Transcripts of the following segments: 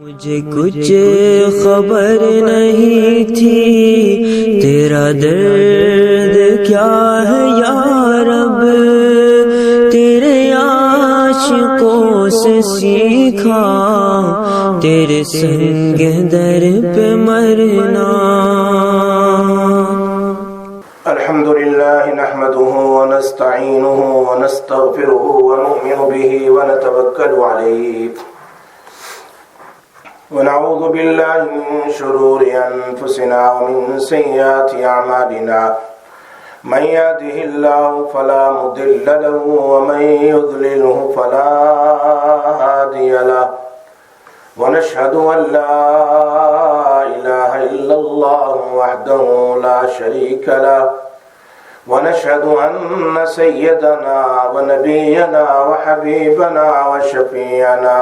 مجھے کچھ خبر نہیں تھی تیرا درد کیا ہے یا رب، تیرے عاشقوں سے سیکھا تیرے سنگ در پہ مرنا۔ الحمدللہ نحمده ونستعینه ونستغفره ونؤمن به ونتوکل علیہ ونعوذ باللہ من شرور انفسنا ومن سیئات اعمالنا، من يهده الله فلا مضل له ومن يضلله فلا هادي له، ونشهد ان لا اله الا الله وحده لا شريك له، ونشهد ان سيدنا ونبينا وحبيبنا وشفيعنا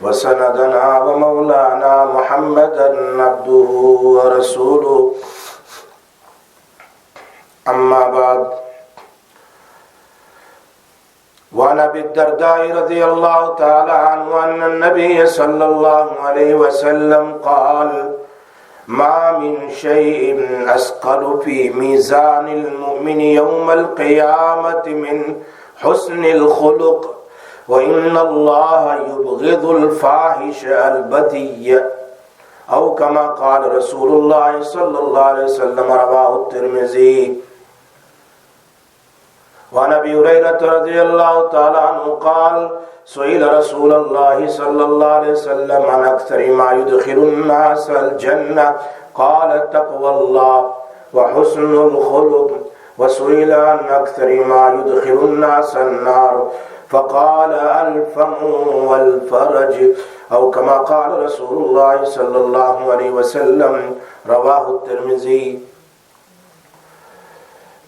وسندنا ومولانا محمدا عبده ورسوله، اما بعد، وعن ابي الدرداء رضي الله تعالى عنه ان النبي صلى الله عليه وسلم قال: ما من شيء أثقل في ميزان المؤمن يوم القيامة من حسن الخلق، وإن الله يبغض الفاحش البذيء، أو كما قال رسول الله صلى الله عليه وسلم، رواه الترمذي۔ وعن ابي هريرة رضي الله تعالى عنه قال: سئل رسول الله صلى الله عليه وسلم عن أكثر ما يدخل الناس الجنة، قال: تقوى الله وحسن الخلق، وسئل عن أكثر ما يدخل الناس النار، فقال: الفم والفرج، أو كما قال رسول الله صلى الله عليه وسلم، رواه الترمذي۔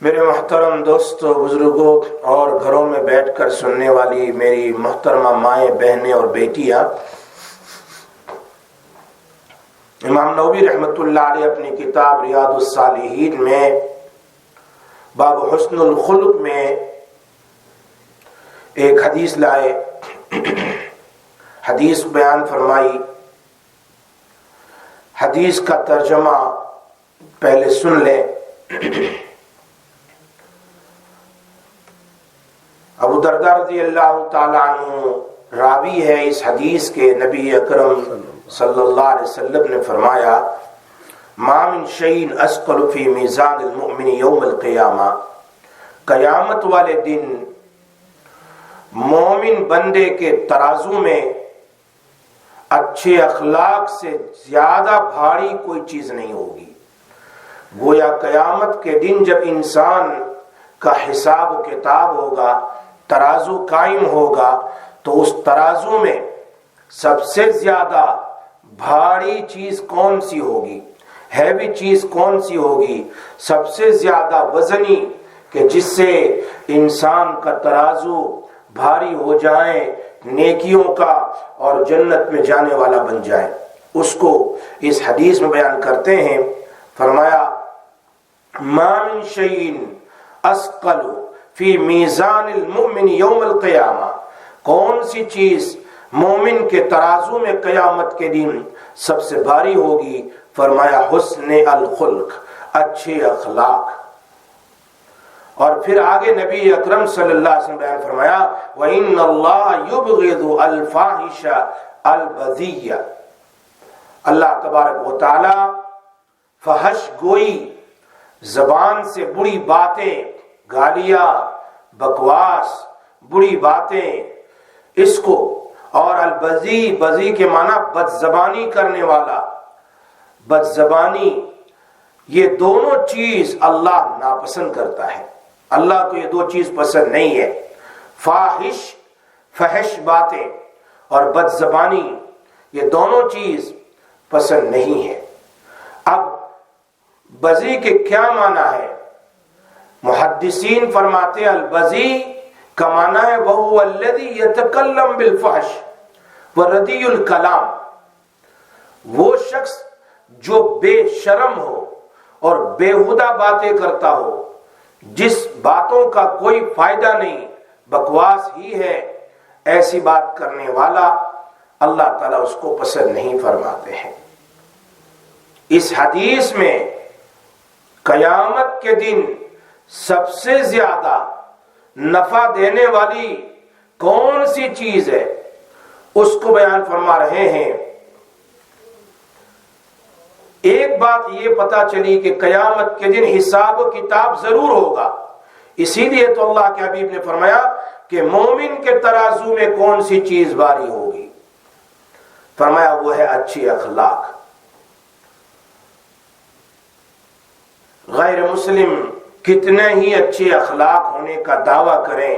میرے محترم دوستو، بزرگوں اور گھروں میں بیٹھ کر سننے والی میری محترمہ مائیں، بہنیں اور بیٹیاں، امام نووی رحمۃ اللہ علیہ اپنی کتاب ریاض الصالحین میں باب حسن الخلق میں ایک حدیث لائے، حدیث بیان فرمائی۔ حدیث کا ترجمہ پہلے سن لیں۔ ابو درداء رضی اللہ تعالیٰ عنہ راوی ہے اس حدیث کے۔ نبی اکرم صلی اللہ علیہ وسلم نے فرمایا: ما من شیء اثقل فی میزان المؤمن یوم القیامہ، قیامت والے دن مومن بندے کے ترازو میں اچھے اخلاق سے زیادہ بھاری کوئی چیز نہیں ہوگی۔ گویا قیامت کے دن جب انسان کا حساب و کتاب ہوگا، ترازو قائم ہوگا، تو اس ترازو میں سب سے زیادہ بھاری چیز کون سی ہوگی، ہیوی چیز کون سی ہوگی، سب سے زیادہ وزنی، کہ جس سے انسان کا ترازو بھاری ہو جائے، نیکیوں کا اور جنت میں جانے والا بن جائے، اس کو اس حدیث میں بیان کرتے ہیں۔ فرمایا: ما من شیء اثقل فی میزان المؤمن یوم القیامہ، کون سی چیز مومن کے ترازو میں قیامت کے دن سب سے بھاری ہوگی؟ فرمایا: حسن الخلق، اچھے اخلاق۔ اور پھر آگے نبی اکرم صلی اللہ علیہ وسلم بیان فرمایا: وَإِنَّ اللَّهَ يُبْغِضُ الْفَاحِشَ الْبَذِيَّ، اللہ تبارک و تعالی فحش گوئی، زبان سے بری باتیں، گالیاں، بکواس، بری باتیں، اس کو، اور البذی، بذی کے معنی بد زبانی کرنے والا، بد زبانی، یہ دونوں چیز اللہ ناپسند کرتا ہے۔ اللہ کو یہ دو چیز پسند نہیں ہے، فاحش، فحش باتیں، اور بد زبانی، یہ دونوں چیز پسند نہیں ہے۔ اب بذی کے کیا معنی ہے؟ محدثین فرماتے ہیں البذی کا معنی ہے وَهُوَ الَّذِي يَتَكَلَّمُ بِالْفَحْشِ وَرَدِيُّ الْكَلَامِ، وہ شخص جو بے شرم ہو اور بیہودہ باتیں کرتا ہو، جس باتوں کا کوئی فائدہ نہیں، بکواس ہی ہے، ایسی بات کرنے والا اللہ تعالیٰ اس کو پسند نہیں فرماتے ہیں۔ اس حدیث میں قیامت کے دن سب سے زیادہ نفع دینے والی کون سی چیز ہے اس کو بیان فرما رہے ہیں۔ ایک بات یہ پتا چلی کہ قیامت کے دن حساب و کتاب ضرور ہوگا، اسی لیے تو اللہ کے حبیب نے فرمایا کہ مومن کے ترازو میں کون سی چیز باری ہوگی، فرمایا وہ ہے اچھی اخلاق۔ غیر مسلم کتنے ہی اچھے اخلاق ہونے کا دعویٰ کریں،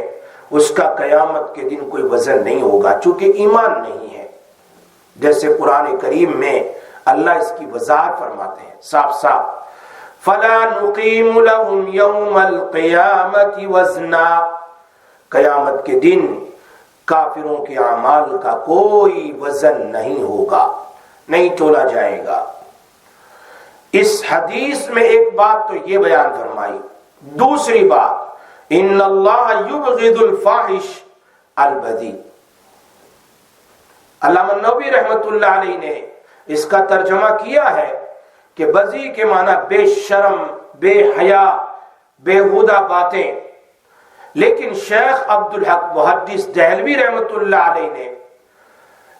اس کا قیامت کے دن کوئی وزن نہیں ہوگا، چونکہ ایمان نہیں ہے۔ جیسے قرآن کریم میں اللہ اس کی وضاحت فرماتے ہیں صاف صاف، فَلَا نُقِيمُ لَهُمْ يَوْمَ الْقِيَامَةِ وَزْنًا، قیامت کے دن کافروں کے اعمال کا کوئی وزن نہیں ہوگا، نہیں تولا جائے گا۔ اس حدیث میں ایک بات تو یہ بیان فرمائی، دوسری بات ان اللہ یبغض الفاحش البذی۔ علامہ نووی رحمت اللہ علیہ نے اس کا ترجمہ کیا ہے کہ بذی کے معنی بے شرم، بے حیا، بےہودہ باتیں، لیکن شیخ عبدالحق محدث دہلوی رحمت اللہ علیہ نے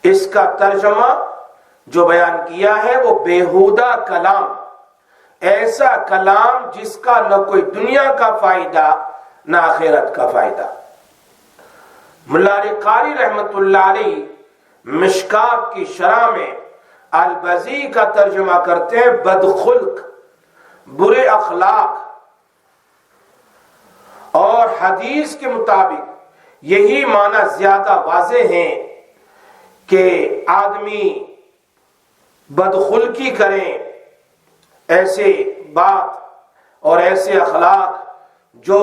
اس کا ترجمہ جو بیان کیا ہے وہ بےہودہ کلام، ایسا کلام جس کا نہ کوئی دنیا کا فائدہ نہ آخرت کا فائدہ۔ ملا علی قاری رحمت اللہ علیہ مشکات کی شرح میں البذی کا ترجمہ کرتے ہیں بدخلق، برے اخلاق، اور حدیث کے مطابق یہی معنی زیادہ واضح ہیں کہ آدمی بدخلقی کریں، ایسے بات اور ایسے اخلاق جو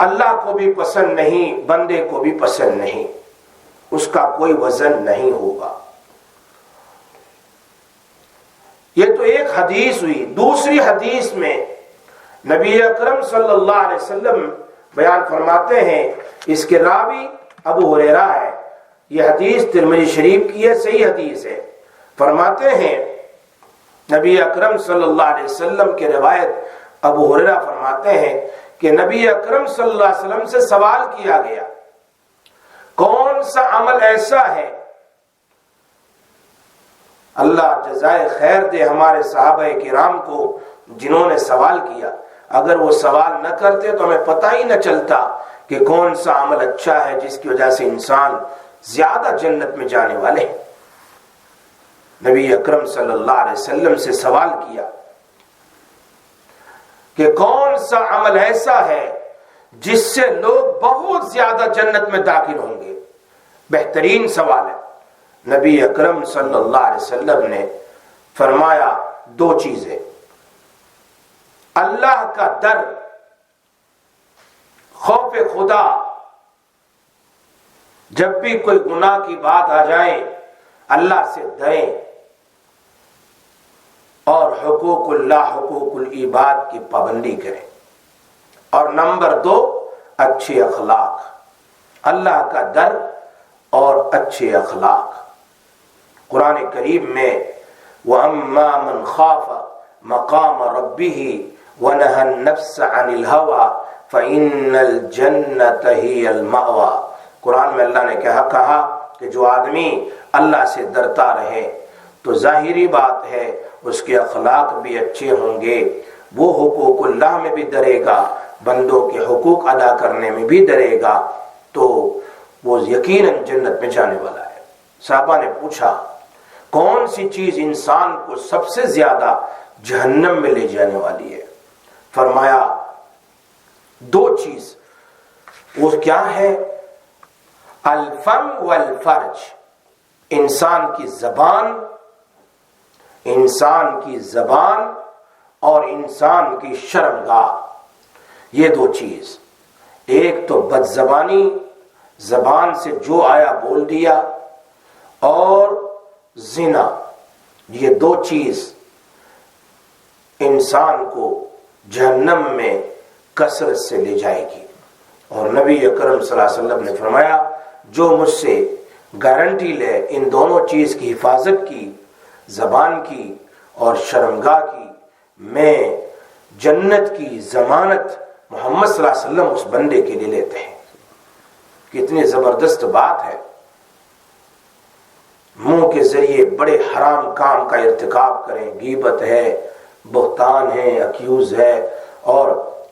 اللہ کو بھی پسند نہیں، بندے کو بھی پسند نہیں، اس کا کوئی وزن نہیں ہوگا۔ یہ تو ایک حدیث ہوئی۔ دوسری حدیث میں نبی اکرم صلی اللہ علیہ وسلم بیان فرماتے ہیں، اس کے راوی ابو ہریرہ ہے، یہ حدیث ترمذی شریف کی ہے، صحیح حدیث ہے۔ فرماتے ہیں نبی اکرم صلی اللہ علیہ وسلم کے روایت ابو ہریرہ فرماتے ہیں کہ نبی اکرم صلی اللہ علیہ وسلم سے سوال کیا گیا، کون سا عمل ایسا ہے، اللہ جزائے خیر دے ہمارے صحابہ کرام کو جنہوں نے سوال کیا، اگر وہ سوال نہ کرتے تو ہمیں پتہ ہی نہ چلتا کہ کون سا عمل اچھا ہے جس کی وجہ سے انسان زیادہ جنت میں جانے والے ہیں۔ نبی اکرم صلی اللہ علیہ وسلم سے سوال کیا کہ کون سا عمل ایسا ہے جس سے لوگ بہت زیادہ جنت میں داخل ہوں گے، بہترین سوال ہے۔ نبی اکرم صلی اللہ علیہ وسلم نے فرمایا دو چیزیں، اللہ کا ڈر، خوف خدا، جب بھی کوئی گناہ کی بات آ جائے اللہ سے ڈریں، اور حقوق اللہ، حقوق العباد کی پابندی کریں، اور نمبر دو اچھے اخلاق، اللہ کا ڈر اور اچھے اخلاق۔ قرآن کریم میں وَأَمَّا مَنْ خَافَ مَقَامَ رَبِّهِ وَنَهَى النَّفْسَ عَنِ الْهَوَى فَإِنَّ الْجَنَّةَ هِيَ الْمَأْوَى۔ قرآن میں اللہ نے کہا کہ جو آدمی اللہ سے ڈرتا رہے تو ظاہری بات ہے اس کے اخلاق بھی اچھے ہوں گے، وہ حقوق اللہ میں بھی ڈرے گا، بندوں کے حقوق ادا کرنے میں بھی ڈرے گا، تو وہ یقیناً جنت میں جانے والا ہے۔ صحابہ نے پوچھا کون سی چیز انسان کو سب سے زیادہ جہنم میں لے جانے والی ہے؟ فرمایا دو چیز، وہ کیا ہے؟ الفم والفرج، انسان کی زبان اور انسان کی شرمگاہ، یہ دو چیز، ایک تو بد زبانی، زبان سے جو آیا بول دیا، اور زنا، یہ دو چیز انسان کو جہنم میں کثرت سے لے جائے گی۔ اور نبی اکرم صلی اللہ علیہ وسلم نے فرمایا جو مجھ سے گارنٹی لے ان دونوں چیز کی حفاظت کی، زبان کی اور شرمگاہ کی، میں جنت کی ضمانت محمد صلی اللہ علیہ وسلم اس بندے کے لیے لیتے ہیں۔ کتنی زبردست بات ہے۔ منہ کے ذریعے بڑے حرام کام کا ارتکاب کریں، غیبت ہے، بہتان ہے، اکیوز ہے، اور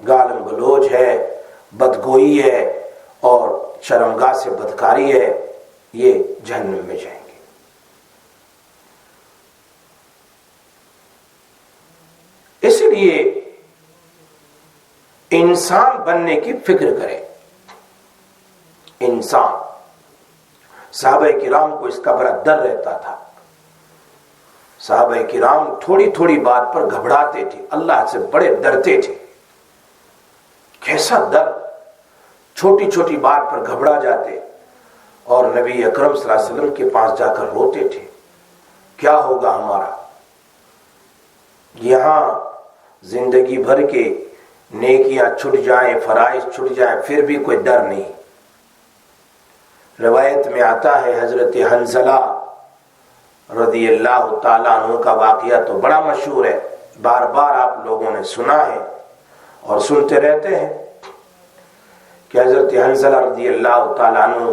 گالم گلوچ ہے، بدگوئی ہے، اور شرمگاہ سے بدکاری ہے، یہ جہنم میں جائیں گے۔ اس لیے انسان بننے کی فکر کرے۔ انسان، صحابہ کرام کو اس کا بڑا ڈر رہتا تھا۔ صحابہ کرام تھوڑی تھوڑی بات پر گھبراتے تھے، اللہ سے بڑے ڈرتے تھے۔ کیسا ڈر، چھوٹی چھوٹی بات پر گھبرا جاتے اور نبی اکرم صلی اللہ علیہ وسلم کے پاس جا کر روتے تھے، کیا ہوگا ہمارا؟ یہاں زندگی بھر کے نیکیاں چھٹ جائیں، فرائض چھٹ جائیں، پھر بھی کوئی ڈر نہیں۔ روایت میں آتا ہے حضرت حنظلہ رضی اللہ تعالیٰ عنہ کا واقعہ تو بڑا مشہور ہے، بار بار آپ لوگوں نے سنا ہے اور سنتے رہتے ہیں کہ حضرت حنظلہ رضی اللہ تعالیٰ عنہ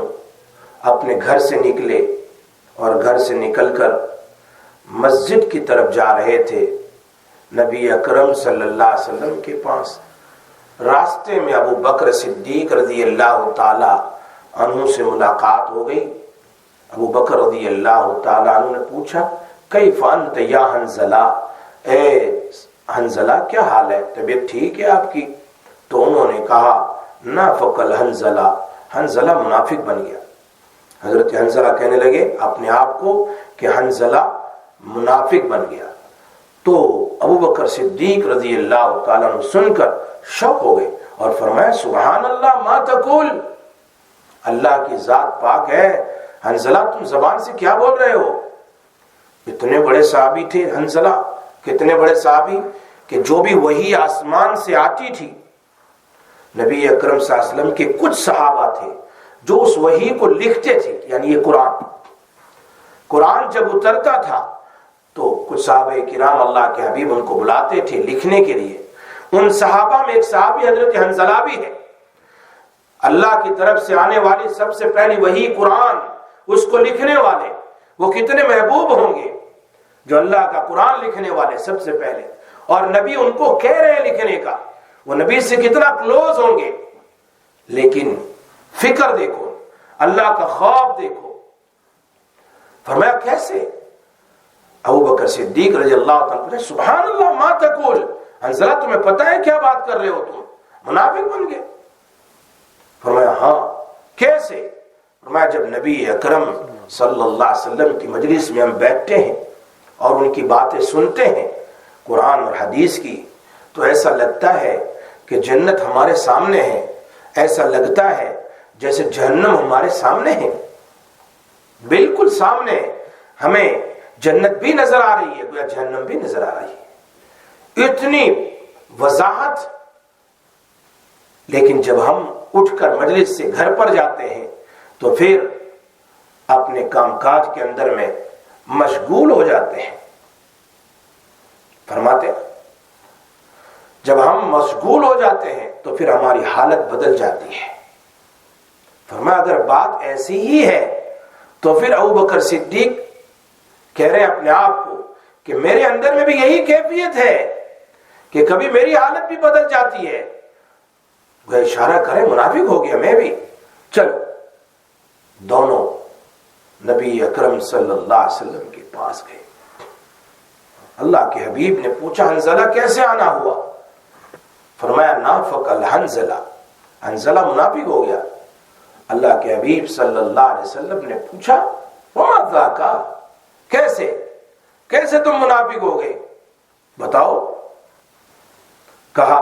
اپنے گھر سے نکلے اور گھر سے نکل کر مسجد کی طرف جا رہے تھے نبی اکرم صلی اللہ علیہ وسلم کے پاس۔ راستے میں ابو بکر صدیق رضی اللہ تعالیٰ عنہ سے ملاقات ہو گئی۔ ابو بکر رضی اللہ تعالیٰ عنہ نے پوچھا، کیف انت یا حنظلہ، اے حنظلہ کیا حال ہے، طبیعت ٹھیک ہے آپ کی؟ تو انہوں نے کہا، نافق الحنظلہ، حنظلہ منافق بن گیا۔ حضرت حنظلہ کہنے لگے اپنے آپ کو کہ حنظلہ منافق بن گیا۔ تو ابو بکر صدیق رضی اللہ تعالیٰ عنہ سن کر شوق ہو گئے اور فرمایا، سبحان اللہ ما تقول، اللہ کی ذات پاک ہے، حنظلہ تم زبان سے کیا بول رہے ہو؟ اتنے بڑے صحابی تھے حنظلہ، کتنے بڑے صحابی کہ جو بھی وحی آسمان سے آتی تھی، نبی اکرم صلی اللہ علیہ وسلم کے کچھ صحابہ تھے جو اس وحی کو لکھتے تھے، یعنی یہ قرآن جب اترتا تھا تو کچھ صحابہ کرام اللہ کے حبیب ان کو بلاتے تھے لکھنے کے لیے۔ ان صحابہ میں ایک صحابی حضرت حنظلہ بھی ہے۔ اللہ کی طرف سے آنے والی سب سے پہلی وحی قرآن، اس کو لکھنے والے وہ کتنے محبوب ہوں گے جو اللہ کا قرآن لکھنے والے سب سے پہلے، اور نبی ان کو کہہ رہے ہیں لکھنے کا، وہ نبی سے کتنا کلوز ہوں گے۔ لیکن فکر دیکھو، اللہ کا خوف دیکھو۔ فرمایا کیسے؟ ابو بکر صدیق رضی اللہ تعالیٰ سبحان اللہ ما تقول، حنظلہ تمہیں پتہ ہے کیا بات کر رہے ہو، تم منافق بن گئے؟ فرمایا ہاں، کیسے؟ فرمایا جب نبی اکرم صلی اللہ علیہ وسلم کی مجلس میں ہم بیٹھتے ہیں اور ان کی باتیں سنتے ہیں قرآن اور حدیث کی، تو ایسا لگتا ہے کہ جنت ہمارے سامنے ہے، ایسا لگتا ہے جیسے جہنم ہمارے سامنے ہے، بالکل سامنے ہمیں جنت بھی نظر آ رہی ہے، گویا جہنم بھی نظر آ رہی ہے، اتنی وضاحت۔ لیکن جب ہم اٹھ کر مجلس سے گھر پر جاتے ہیں تو پھر اپنے کام کاج کے اندر میں مشغول ہو جاتے ہیں۔ فرماتے ہیں جب ہم مشغول ہو جاتے ہیں تو پھر ہماری حالت بدل جاتی ہے۔ فرمایا اگر بات ایسی ہی ہے تو پھر ابو بکر صدیق کہہ رہے ہیں اپنے آپ کو کہ میرے اندر میں بھی یہی کیفیت ہے کہ کبھی میری حالت بھی بدل جاتی ہے۔ وہ اشارہ کرے منافق ہو گیا میں بھی۔ چلو دونوں نبی اکرم صلی اللہ علیہ وسلم کے پاس گئے۔ اللہ کے حبیب نے پوچھا حنظلہ کیسے آنا ہوا؟ فرمایا نافق الحنظلہ، حنظلہ منافق ہو گیا۔ اللہ کے حبیب صلی اللہ علیہ وسلم نے پوچھا وما ذاک، کیسے تم منافق ہو گئے، بتاؤ۔ کہا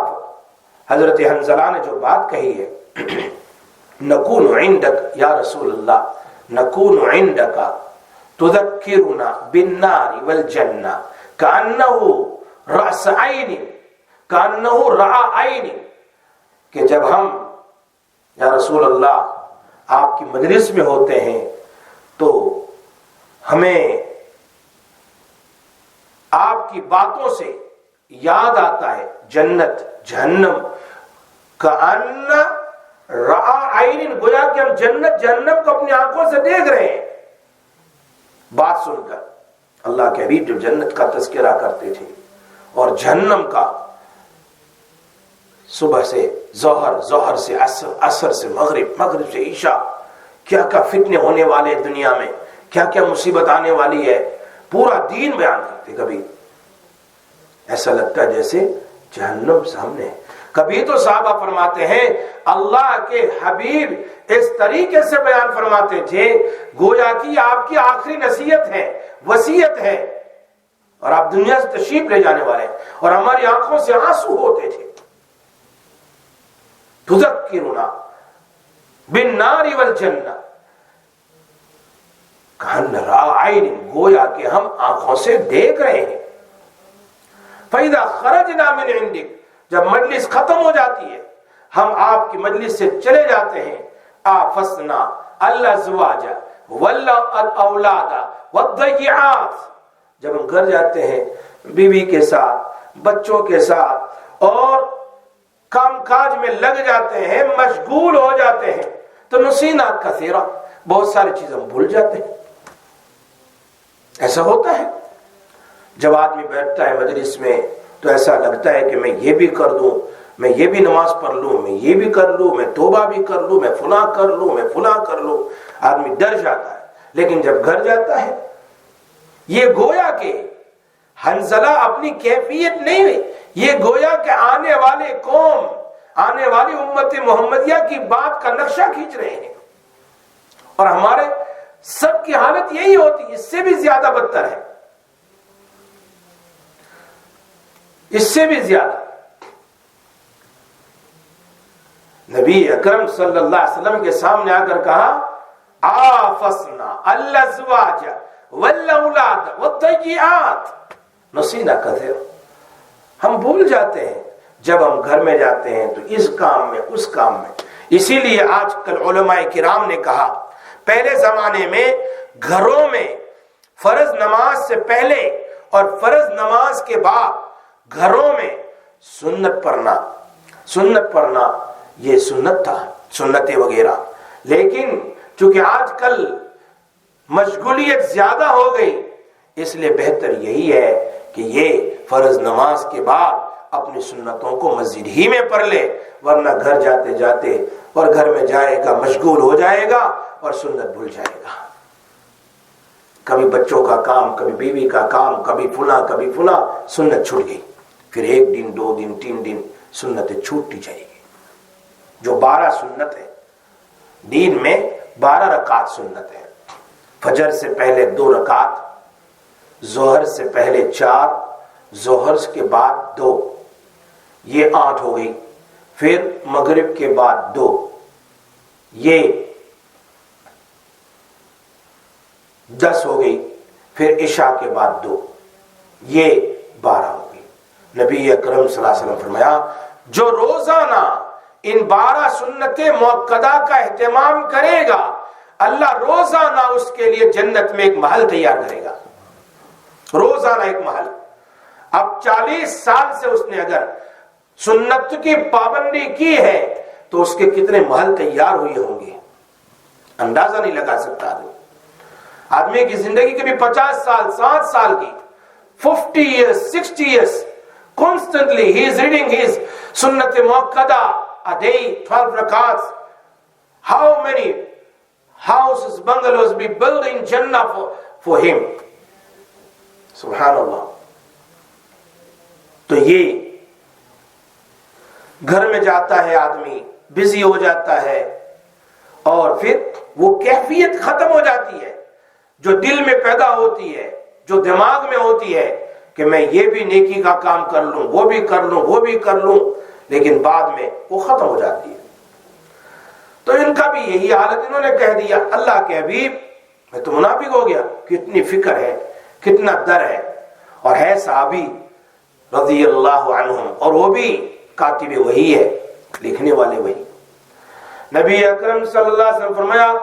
حضرت حنظلہ نے جو بات کہی ہے، نکون عندک یا رسول اللہ، نکون عندک تذکرنا بالنار والجنہ کأنہ رأس عین، کأنہ رعا عین، کہ جب ہم یا رسول اللہ آپ کی مجلس میں ہوتے ہیں تو ہمیں آپ کی باتوں سے یاد آتا ہے جنت جہنم کا ان رآ عین، گویا کہ ہم جنت جہنم کو اپنی آنکھوں سے دیکھ رہے ہیں بات سن کر۔ اللہ کے حبیب جب جنت کا تذکرہ کرتے تھے اور جہنم کا، صبح سے ظہر، ظہر سے عصر، عصر سے مغرب، مغرب سے عشاء، کیا کیا فتنے ہونے والے ہیں دنیا میں، کیا کیا مصیبت آنے والی ہے، پورا دین بیان کرتے۔ کبھی ایسا لگتا ہے جیسے جہنم سامنے ہے۔ کبھی تو صحابہ فرماتے ہیں اللہ کے حبیب اس طریقے سے بیان فرماتے تھے گویا کہ آپ کی آخری نصیحت ہے، وصیت ہے، اور آپ دنیا سے تشریف لے جانے والے ہیں، اور ہماری آنکھوں سے آنسو ہوتے تھے۔ تذکرنا بالنار والجنہ کأن رأى عین، گویا کہ ہم آنکھوں سے دیکھ رہے ہیں۔ فَإِذَا خَرَجْنَا مِنْ عِنْدِكَ، جب مجلس ختم ہو جاتی ہے، ہم آپ کی مجلس سے چلے جاتے ہیں، آفسنا الازواج والاولاد والضیعات، جب ہم گھر جاتے ہیں بیوی کے ساتھ، بچوں کے ساتھ، اور کام کاج میں لگ جاتے ہیں، مشغول ہو جاتے ہیں، تو نسینا کثیرا، بہت ساری چیزیں ہم بھول جاتے ہیں۔ ایسا ہوتا ہے جب آدمی بیٹھتا ہے مجلس میں تو ایسا لگتا ہے کہ میں یہ بھی کر دوں، میں یہ بھی نماز پڑھ لوں، میں یہ بھی کر لوں، میں توبہ بھی کر لوں، میں فلاں کر لوں، میں فلاں کر لوں، آدمی ڈر جاتا ہے۔ لیکن جب گھر جاتا ہے، یہ گویا کہ حنظلہ اپنی کیفیت نہیں ہے، یہ گویا کہ آنے والے قوم، آنے والی امت محمدیہ کی بات کا نقشہ کھینچ رہے ہیں، اور ہمارے سب کی حالت یہی ہوتی ہے، اس سے بھی زیادہ بدتر ہے، اس سے بھی زیادہ۔ نبی اکرم صلی اللہ علیہ وسلم کے سامنے آ کر کہا آفسنا الازواج والاولاد والضیعات نسینا کثیر، ہم بھول جاتے ہیں جب ہم گھر میں جاتے ہیں تو اس کام میں اس کام میں۔ اسی لیے آج کل علماء کرام نے کہا پہلے زمانے میں گھروں میں فرض نماز سے پہلے اور فرض نماز کے بعد گھروں میں سنت پڑھنا یہ سنت تھا، سنتیں وغیرہ، لیکن چونکہ آج کل مشغولیت زیادہ ہو گئی، اس لیے بہتر یہی ہے کہ یہ فرض نماز کے بعد اپنی سنتوں کو مسجد ہی میں پڑھ لے، ورنہ گھر جاتے جاتے اور گھر میں جائے گا مشغول ہو جائے گا اور سنت بھول جائے گا۔ کبھی بچوں کا کام، کبھی بیوی کا کام، کبھی فلاں، سنت چھوٹ گئی، پھر 1 دن 2 دن 3 دن سنتیں چھوٹتی جائے گی۔ جو 12 سنت ہے دین میں، 12 رکعت سنت ہے، فجر سے پہلے 2 رکعت، ظہر سے پہلے 4، ظہر کے بعد 2، یہ 8 ہو گئی، پھر مغرب کے بعد 2، یہ 10 ہو گئی، پھر عشاء کے بعد 2، یہ 12 ہو گئی۔ نبی اکرم صلی اللہ علیہ وسلم فرمایا جو روزانہ ان 12 سنتیں مؤکدہ کا اہتمام کرے گا، اللہ روزانہ اس کے لیے جنت میں ایک محل تیار کرے گا، روزانہ ایک محل۔ اب 40 سال سے اس نے اگر سنت کی پابندی کی ہے تو اس کے کتنے محل تیار ہوئے ہوں گے، اندازہ نہیں لگا سکتا آدمی کی زندگی کبھی 50 سال 60 سال کی 50 years 60 years constantly he is reading his sunnat muakkada a day 12 rakats. How many houses, bungalows be built in Jannah for him? Subhanallah. تو یہ گھر میں جاتا ہے آدمی، بزی ہو جاتا ہے، اور پھر وہ کیفیت ختم ہو جاتی ہے جو دل میں پیدا ہوتی ہے، جو دماغ میں ہوتی ہے کہ میں یہ بھی نیکی کا کام کر لوں، وہ بھی کر لوں، وہ بھی کر لوں، لیکن بعد میں وہ ختم ہو جاتی ہے۔ تو ان کا بھی یہی حالت، انہوں نے کہہ دیا اللہ کے حبیب میں تو منافق ہو گیا، کتنی فکر ہے، کتنا ڈر ہے، اور ہے صحابی رضی اللہ عنہم، اور وہ بھی کاتب وحی ہے، لکھنے والے وحی۔ نبی اکرم صلی اللہ علیہ وسلم فرمایا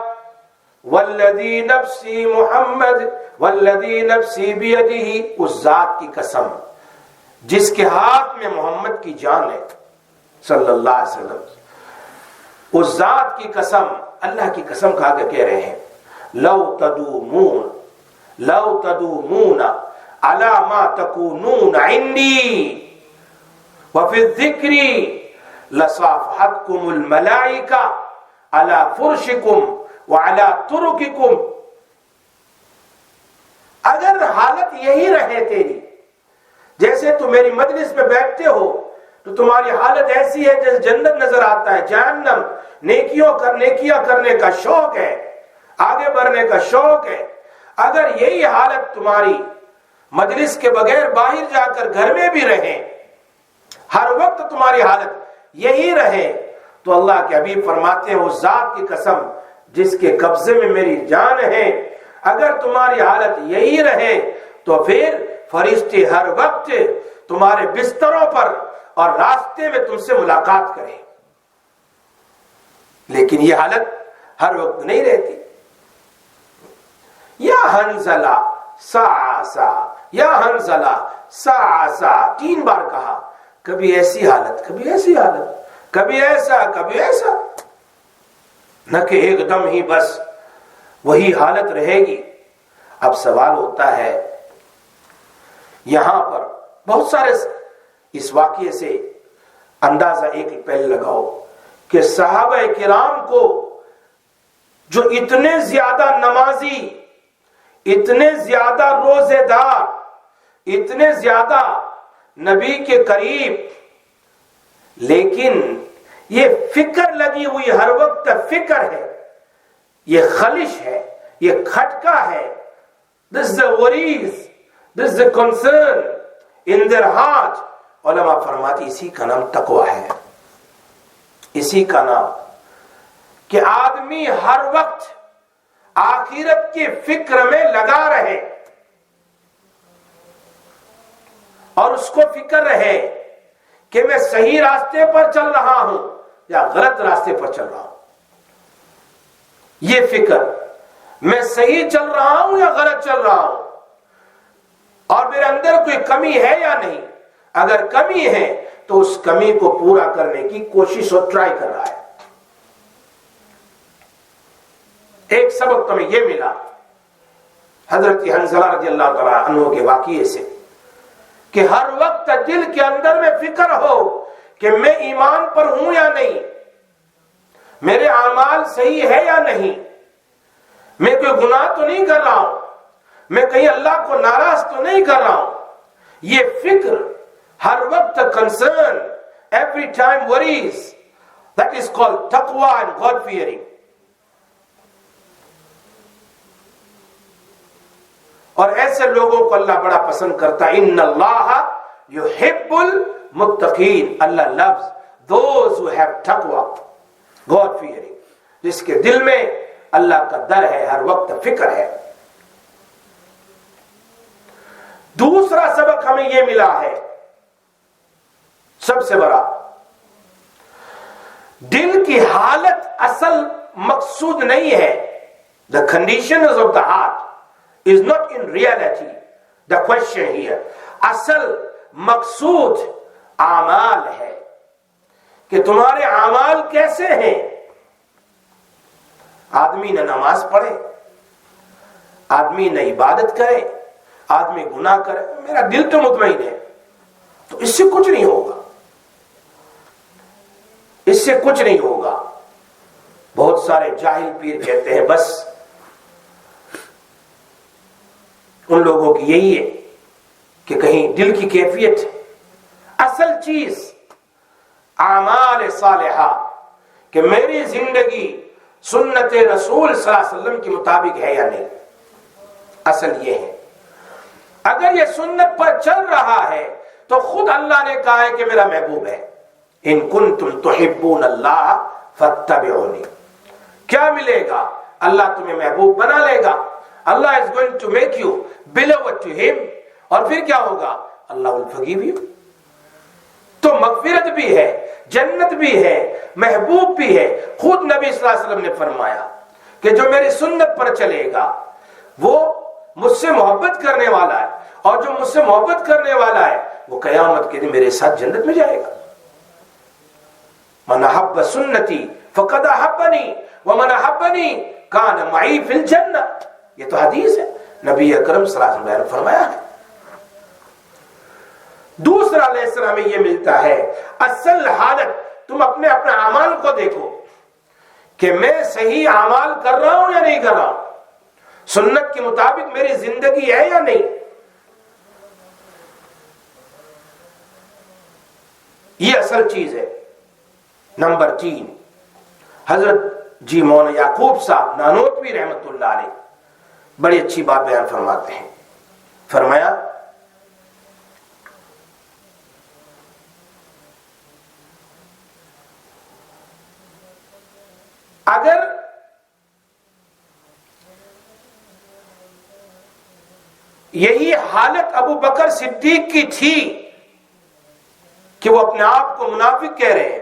والذی نفسی محمد والذی نفسی بیدہ، اس ذات کی قسم جس کے ہاتھ میں محمد کی جان ہے صلی اللہ علیہ وسلم، اس ذات کی قسم، اللہ کی قسم کھا کے کہہ رہے ہیں لو تدومون علی ما تکونون عندی وفی الذکر لصافحتکم الملائکہ علی فرشکم وعلی ترککم، اگر حالت یہی رہے تیری، جیسے تم میری مجلس میں بیٹھتے ہو تو تمہاری حالت ایسی ہے جیسے جنت نظر آتا ہے، جہنم، نیکیاں کرنے کا شوق ہے، آگے بڑھنے کا شوق ہے، اگر یہی حالت تمہاری مجلس کے بغیر باہر جا کر گھر میں بھی رہے، ہر وقت تمہاری حالت یہی رہے، تو اللہ کے حبیب فرماتے ہیں اس ذات کی قسم جس کے قبضے میں میری جان ہے، اگر تمہاری حالت یہی رہے تو پھر فرشتے ہر وقت تمہارے بستروں پر اور راستے میں تم سے ملاقات کریں، لیکن یہ حالت ہر وقت نہیں رہتی۔ یا حنزلہ سا یا حنزلہ سا 3 بار کہا، کبھی ایسی حالت، کبھی ایسی حالت، کبھی ایسا، کبھی ایسا، نہ کہ ایک دم ہی بس وہی حالت رہے گی۔ اب سوال ہوتا ہے یہاں پر بہت سارے اس واقعے سے اندازہ ایک پہلے لگاؤ کہ صحابہ کرام کو جو اتنے زیادہ نمازی، اتنے زیادہ روزے دار، اتنے زیادہ نبی کے قریب، لیکن یہ فکر لگی ہوئی ہر وقت فکر ہے، یہ خلش ہے، یہ کھٹکا ہے، this is the worries, this is the concern in their heart۔ علماء فرماتی اسی کا نام تقوی ہے، اسی کا نام کہ آدمی ہر وقت آخرت کی فکر میں لگا رہے اور اس کو فکر رہے کہ میں صحیح راستے پر چل رہا ہوں یا غلط راستے پر چل رہا ہوں، یہ فکر، میں صحیح چل رہا ہوں یا غلط چل رہا ہوں، اور میرے اندر کوئی کمی ہے یا نہیں، اگر کمی ہے تو اس کمی کو پورا کرنے کی کوشش اور ٹرائی کر رہا ہے۔ ایک سبق تمہیں یہ ملا حضرت حنزلہ رضی اللہ تعالیٰ عنہ کے واقعے سے کہ ہر وقت دل کے اندر میں فکر ہو کہ میں ایمان پر ہوں یا نہیں، میرے اعمال صحیح ہے یا نہیں، میں کوئی گناہ تو نہیں کر رہا ہوں، میں کہیں اللہ کو ناراض تو نہیں کر رہا ہوں، یہ فکر ہر وقت concern, every time worries, that is called taqwa and God fearing۔ اور ایسے لوگوں کو اللہ بڑا پسند کرتا ہے، ان اللہ یحب المتقین، اللہ loves those who have taqwa، God fearing، جس کے دل میں اللہ کا ڈر ہے، ہر وقت فکر ہے۔ دوسرا سبق ہمیں یہ ملا ہے سب سے بڑا، دل کی حالت اصل مقصود نہیں ہے، the conditions of the heart is not in reality the question here۔ اصل مقصود اعمال ہے کہ تمہارے اعمال کیسے ہیں۔ آدمی نہ نماز پڑھے، آدمی نہ عبادت کرے، آدمی گناہ کرے، میرا دل تو مطمئن ہے، تو اس سے کچھ نہیں ہوگا، اس سے کچھ نہیں ہوگا۔ بہت سارے جاہل پیر کہتے ہیں بس ان لوگوں کی یہی ہے کہ کہیں دل کی کیفیت، اصل چیز اعمال صالحہ، کہ میری زندگی سنت رسول صلی اللہ علیہ وسلم کے مطابق ہے یا نہیں، اصل یہ ہے۔ اگر یہ سنت پر چل رہا ہے تو خود اللہ نے کہا ہے کہ میرا محبوب ہے، ان کنتم تحبون اللہ فاتبعونی۔ کیا ملے گا؟ اللہ تمہیں محبوب بنا لے گا، اللہ is going to make you beloved to him، اور پھر کیا ہوگا؟ اللہ will forgive you۔ تو مغفرت بھی ہے، جنت بھی ہے، محبوب بھی ہے۔ خود نبی صلی اللہ علیہ وسلم نے فرمایا کہ جو میری سنت پر چلے گا وہ مجھ سے محبت کرنے والا ہے، اور جو مجھ سے محبت کرنے والا ہے وہ قیامت کے دن میرے ساتھ جنت میں جائے گا۔ من احب سنتی فقد احبنی ومن احبنی کان معی فی الجنہ، یہ تو حدیث ہے، نبی اکرم صلی اللہ علیہ وسلم نے فرمایا ہے۔ دوسرا لیسن ہمیں یہ ملتا ہے، اصل حالت تم اپنے اعمال کو دیکھو کہ میں صحیح اعمال کر رہا ہوں یا نہیں کر رہا ہوں، سنت کے مطابق میری زندگی ہے یا نہیں۔ یہ اصل چیز ہے۔ نمبر 3، حضرت جی مولانا یعقوب صاحب نانوتوی رحمت اللہ علیہ بڑی اچھی بات بیان فرماتے ہیں۔ فرمایا اگر یہی حالت ابو بکر صدیق کی تھی کہ وہ اپنے آپ کو منافق کہہ رہے ہیں،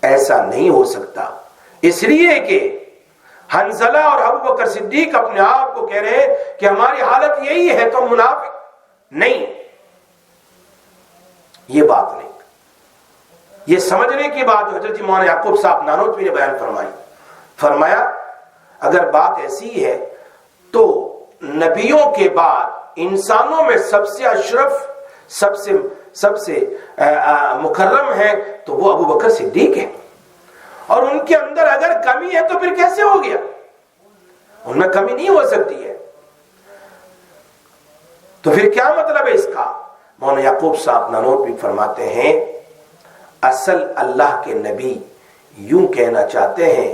ایسا نہیں ہو سکتا، اس لیے کہ حنظلہ اور ابو بکر صدیق اپنے آپ کو کہہ رہے ہیں کہ ہماری حالت یہی ہے تو منافق نہیں، یہ بات نہیں، یہ سمجھنے کی بات جو حضرت مولانا یعقوب صاحب نانوتوی نے بیان فرمائی۔ فرمایا اگر بات ایسی ہے تو نبیوں کے بعد انسانوں میں سب سے اشرف، سب سے مکرم ہے تو وہ ابو بکر صدیق ہے، اور ان کے اندر اگر کمی ہے تو پھر کیسے ہو گیا؟ ان میں کمی نہیں ہو سکتی ہے، تو پھر کیا مطلب ہے اس کا؟ مولانا یعقوب صاحب نانوتوی فرماتے ہیں اصل اللہ کے نبی یوں کہنا چاہتے ہیں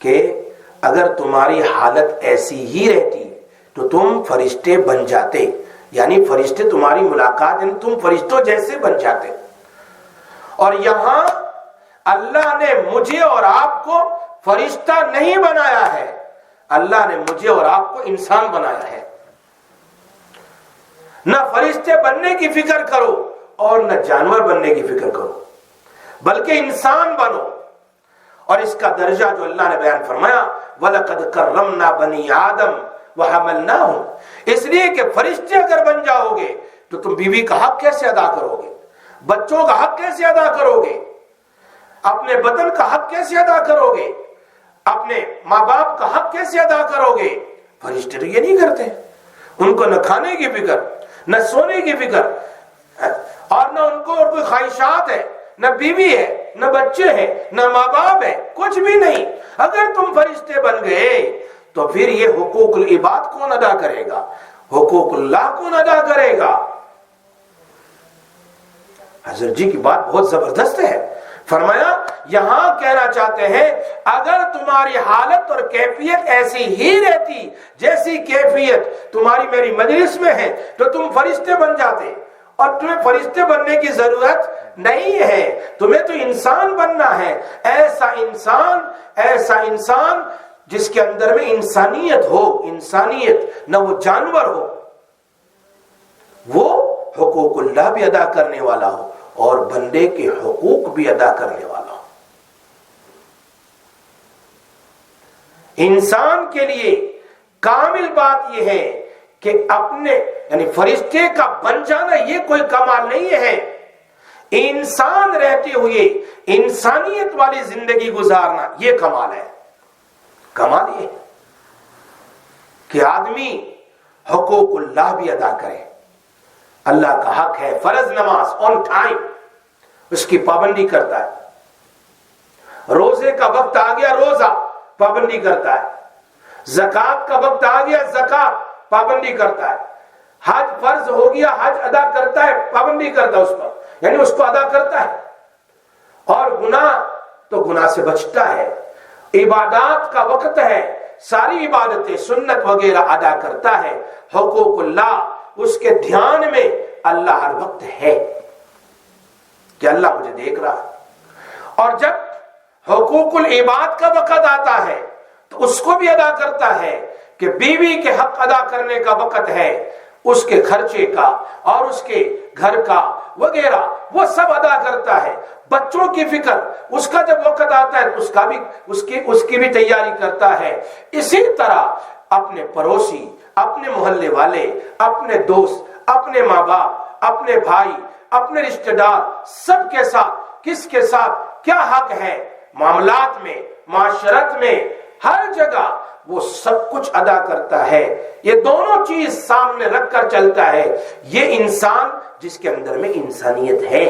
کہ اگر تمہاری حالت ایسی ہی رہتی تو تم فرشتے بن جاتے، یعنی فرشتے تمہاری ملاقات، یعنی تم فرشتوں جیسے بن جاتے، اور یہاں اللہ نے مجھے اور آپ کو فرشتہ نہیں بنایا ہے، اللہ نے مجھے اور آپ کو انسان بنایا ہے۔ نہ فرشتے بننے کی فکر کرو اور نہ جانور بننے کی فکر کرو، بلکہ انسان بنو، اور اس کا درجہ جو اللہ نے بیان فرمایا وَلَقَدْ كَرَّمْنَا بَنِي آدَمَ وَحَمَلْنَاهُمْ، اس لیے کہ فرشتے اگر بن جاؤ گے تو تم بیوی کا حق کیسے ادا کرو گے، بچوں کا حق کیسے ادا کرو گے، اپنے بدن کا حق کیسے ادا کرو گے، اپنے ماں باپ کا حق کیسے ادا کرو گے؟ فرشتے تو یہ نہیں کرتے، ان کو نہ کھانے کی فکر، نہ سونے کی فکر، اور نہ ان کو اور کوئی خواہشات ہے، نہ بیوی ہے، نہ بچے ہیں، نہ ماں باپ ہے، کچھ بھی نہیں۔ اگر تم فرشتے بن گئے تو پھر یہ حقوق العباد کون ادا کرے گا؟ حقوق اللہ کون ادا کرے گا؟ حضرت جی کی بات بہت زبردست ہے۔ فرمایا یہاں کہنا چاہتے ہیں اگر تمہاری حالت اور کیفیت ایسی ہی رہتی جیسی کیفیت تمہاری میری مجلس میں ہے تو تم فرشتے بن جاتے، اور تمہیں فرشتے بننے کی ضرورت نہیں ہے، تمہیں تو انسان بننا ہے، ایسا انسان جس کے اندر میں انسانیت ہو، انسانیت نہ وہ جانور ہو، وہ حقوق اللہ بھی ادا کرنے والا ہو اور بندے کے حقوق بھی ادا کرنے والا ہو۔ انسان کے لیے کامل بات یہ ہے کہ اپنے یعنی فرشتے کا بن جانا یہ کوئی کمال نہیں ہے، انسان رہتے ہوئے انسانیت والی زندگی گزارنا یہ کمال ہے۔ کمال یہ ہے کہ آدمی حقوق اللہ بھی ادا کرے، اللہ کا حق ہے فرض نماز آن ٹائم اس کی پابندی کرتا ہے، روزے کا وقت آ گیا روزہ پابندی کرتا ہے، زکوٰۃ کا وقت آ گیا زکوٰۃ پابندی کرتا ہے، حج فرض ہو گیا حج ادا کرتا ہے، پابندی کرتا ہے اس پر، یعنی اس کو ادا کرتا ہے، اور گناہ تو گناہ سے بچتا ہے، عبادات کا وقت ہے ساری عبادتیں سنت وغیرہ ادا کرتا ہے، حقوق اللہ اس کے دھیان میں اللہ ہر وقت ہے کہ اللہ مجھے دیکھ رہا ہے، اور جب حقوق العباد کا وقت آتا ہے تو اس کو بھی ادا کرتا ہے کہ بیوی کے حق ادا کرنے کا وقت ہے، اس کے خرچے کا اور اس کے گھر کا وغیرہ وہ سب ادا کرتا ہے، بچوں کی فکر، اس کا جب وقت آتا ہے اس کی بھی تیاری کرتا ہے. اسی طرح اپنے پڑوسی، اپنے محلے والے، اپنے دوست، اپنے ماں باپ، اپنے بھائی، اپنے رشتہ دار، سب کے ساتھ کس کے ساتھ کیا حق ہے، معاملات میں، معاشرت میں، ہر جگہ وہ سب کچھ ادا کرتا ہے. یہ دونوں چیز سامنے رکھ کر چلتا ہے. یہ انسان جس کے اندر میں انسانیت ہے.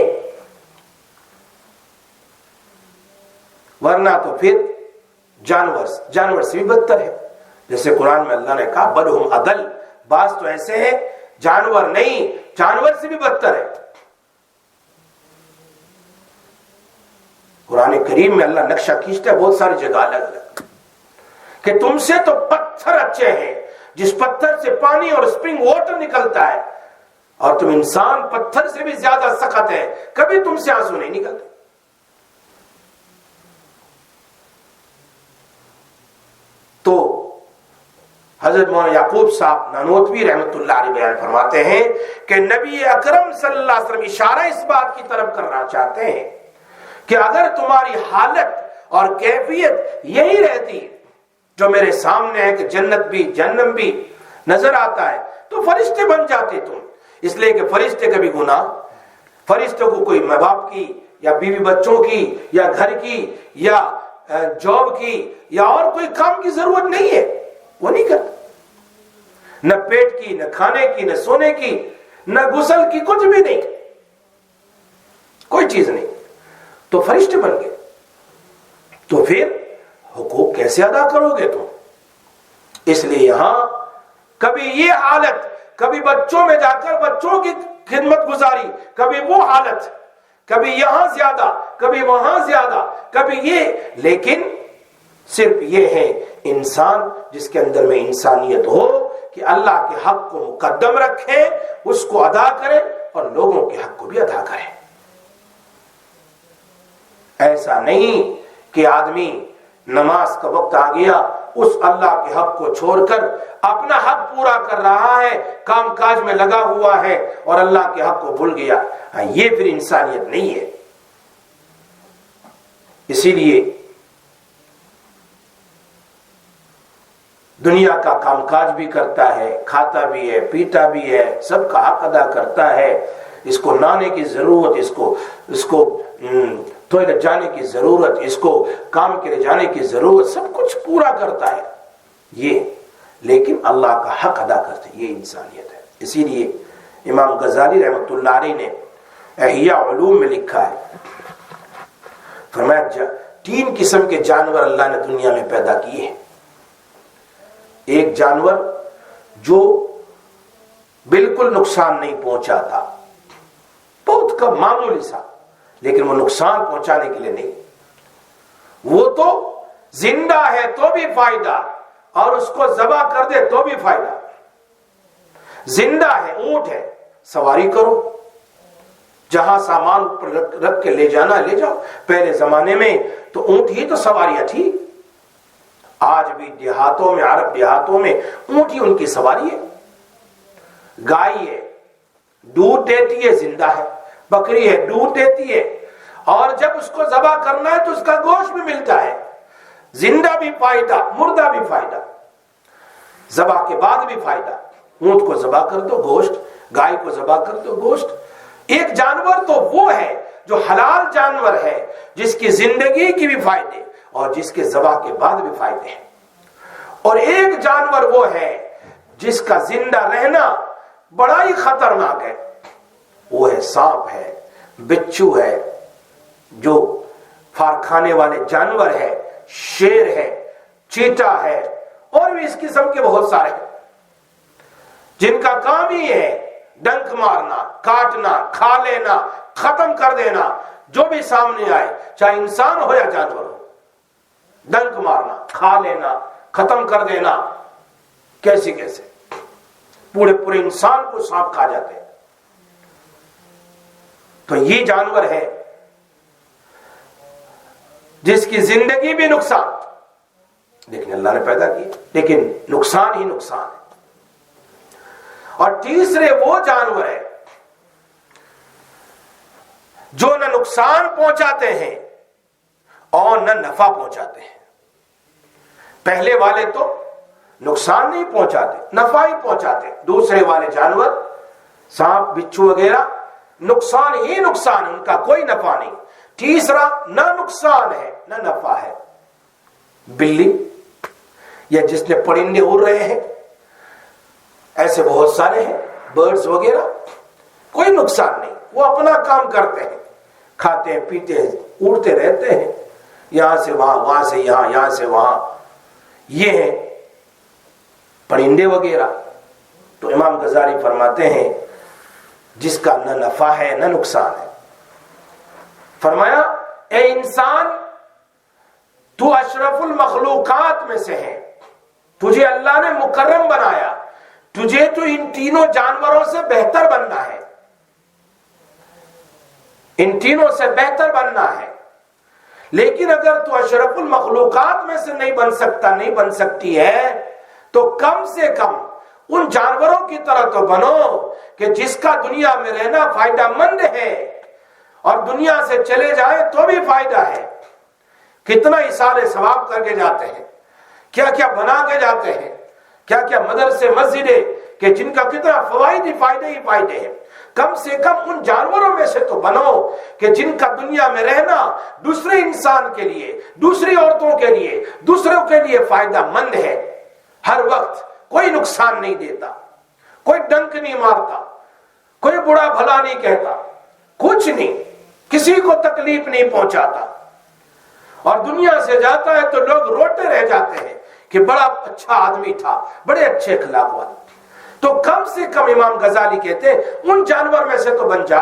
ورنہ تو پھر جانور سے بھی بدتر ہے. جیسے قرآن میں اللہ نے کہا بلہم اضل، بعض تو ایسے ہیں جانور نہیں، جانور سے بھی بدتر ہے. قرآن کریم میں اللہ نقشہ کھینچتا ہے بہت ساری جگہ الگ الگ کہ تم سے تو پتھر اچھے ہیں، جس پتھر سے پانی اور سپرنگ واٹر نکلتا ہے، اور تم انسان پتھر سے بھی زیادہ سخت ہے، کبھی تم سے آنسو نہیں نکلتے. تو حضرت مولانا یعقوب صاحب نانوتوی رحمت اللہ علیہ بیان فرماتے ہیں کہ نبی اکرم صلی اللہ علیہ وسلم اشارہ اس بات کی طرف کرنا چاہتے ہیں کہ اگر تمہاری حالت اور کیفیت یہی رہتی جو میرے سامنے ہے کہ جنت بھی جہنم بھی نظر آتا ہے تو فرشتے بن جاتے تم. اس لیے کہ فرشتے کبھی گناہ، فرشتوں کو کوئی ماں باپ کی یا بیوی بچوں کی یا گھر کی یا جاب کی یا اور کوئی کام کی ضرورت نہیں ہے، وہ نہیں کرتے. نہ پیٹ کی، نہ کھانے کی، نہ سونے کی، نہ غسل کی، کچھ بھی نہیں، کوئی چیز نہیں. تو فرشتے بن گئے. تو پھر حقوق کیسے ادا کرو گے تم؟ اس لیے یہاں کبھی یہ حالت، کبھی بچوں میں جا کر بچوں کی خدمت گزاری، کبھی وہ حالت، کبھی یہاں زیادہ، کبھی وہاں زیادہ، کبھی یہ. لیکن صرف یہ ہے انسان جس کے اندر میں انسانیت ہو کہ اللہ کے حق کو مقدم رکھے، اس کو ادا کرے اور لوگوں کے حق کو بھی ادا کرے. ایسا نہیں کہ آدمی نماز کا وقت آ گیا اس اللہ کے حق کو چھوڑ کر اپنا حق پورا کر رہا ہے، کام کاج میں لگا ہوا ہے اور اللہ کے حق کو بھول گیا. یہ پھر انسانیت نہیں ہے. اسی لیے دنیا کا کام کاج بھی کرتا ہے، کھاتا بھی ہے، پیتا بھی ہے، سب کا حق ادا کرتا ہے. اس کو نہانے کی ضرورت، اس کو ٹوائلٹ جانے کی ضرورت، اس کو کام کے لیے جانے کی ضرورت، سب کچھ پورا کرتا ہے یہ، لیکن اللہ کا حق ادا کرتے، یہ انسانیت ہے. اسی لیے امام غزالی رحمۃ اللہ علیہ نے احیاء علوم میں لکھا ہے، فرمایا 3 قسم کے جانور اللہ نے دنیا میں پیدا کیے ہیں. ایک جانور جو بالکل نقصان نہیں پہنچاتا، بہت کم، معمولی سا، لیکن وہ نقصان پہنچانے کے لیے نہیں. وہ تو زندہ ہے تو بھی فائدہ اور اس کو ذبح کر دے تو بھی فائدہ. زندہ ہے، اونٹ ہے، سواری کرو، جہاں سامان پر رکھ کے لے جانا لے جاؤ. پہلے زمانے میں تو اونٹ ہی تو سواریاں تھی. آج بھی دیہاتوں میں، عرب دیہاتوں میں اونٹ ہی ان کی سواری ہے. گائے ہے، دودھ دیتی ہے، زندہ ہے. بکری ہے، دودھ دیتی ہے، اور جب اس کو ذبح کرنا ہے تو اس کا گوشت بھی ملتا ہے. زندہ بھی فائدہ، مردہ بھی فائدہ، ذبح کے بعد بھی فائدہ. اونٹ کو ذبح کر دو گوشت، گائے کو ذبح کر دو گوشت. ایک جانور تو وہ ہے جو حلال جانور ہے، جس کی زندگی کی بھی فائدے اور جس کے ذبح کے بعد بھی فائدے ہیں. اور ایک جانور وہ ہے جس کا زندہ رہنا بڑا ہی خطرناک ہے، وہ ہے سانپ ہے، بچھو ہے، جو پھاڑ کھانے والے جانور ہے، شیر ہے، چیتا ہے، اور بھی اس قسم کے بہت سارے ہیں جن کا کام ہی ہے ڈنک مارنا، کاٹنا، کھا لینا، ختم کر دینا جو بھی سامنے آئے، چاہے انسان ہو یا جانور ہو. ڈنک مارنا، کھا لینا، ختم کر دینا. کیسے پورے انسان کو سانپ کھا جاتے ہیں. تو یہ جانور ہے جس کی زندگی بھی نقصان، لیکن اللہ نے پیدا کی، لیکن نقصان ہی نقصان ہے. اور تیسرے وہ جانور ہے جو نہ نقصان پہنچاتے ہیں اور نہ نفع پہنچاتے ہیں. پہلے والے تو نقصان نہیں پہنچاتے، نفع ہی پہنچاتے. دوسرے والے جانور سانپ بچھو وغیرہ نقصان ہی نقصان، ان کا کوئی نفع نہیں. تیسرا نہ نقصان ہے نہ نفع ہے. بلی یا جس نے پرندے اڑ رہے ہیں، ایسے بہت سارے ہیں، برڈز وغیرہ، کوئی نقصان نہیں، وہ اپنا کام کرتے ہیں، کھاتے ہیں پیتے ہیں، اڑتے رہتے ہیں، یہاں سے وہاں، وہاں سے یہاں، یہاں سے وہاں. یہ ہیں پرندے وغیرہ. تو امام غزالی فرماتے ہیں جس کا نہ نفع ہے نہ نقصان ہے. فرمایا اے انسان، تو اشرف المخلوقات میں سے ہے، تجھے اللہ نے مکرم بنایا، تجھے تو ان تینوں جانوروں سے بہتر بننا ہے، ان تینوں سے بہتر بننا ہے. لیکن اگر تو اشرف المخلوقات میں سے نہیں بن سکتا، نہیں بن سکتی ہے، تو کم سے کم ان جانوروں کی طرح تو بنو کہ جس کا دنیا میں رہنا فائدہ مند ہے اور دنیا سے چلے جائے تو بھی فائدہ ہے. کتنا اثار ثواب کر کے جاتے ہیں، کیا کیا بنا کے جاتے ہیں، کیا کیا مدرسے مسجدیں کہ جن کا کتنا فوائد ہی فائدے ہیں. کم سے کم ان جانوروں میں سے تو بنو کہ جن کا دنیا میں رہنا دوسرے انسان کے لیے، دوسری عورتوں کے لیے، دوسروں کے لیے فائدہ مند ہے. ہر وقت کوئی نقصان نہیں دیتا، کوئی ڈنک نہیں مارتا، کوئی برا بھلا نہیں کہتا، کچھ نہیں، کسی کو تکلیف نہیں پہنچاتا. اور دنیا سے جاتا ہے تو لوگ روتے رہ جاتے ہیں کہ بڑا اچھا آدمی تھا، بڑے اچھے اخلاق والا. تو کم سے کم امام غزالی کہتے ہیں ان جانور میں سے تو بن جا.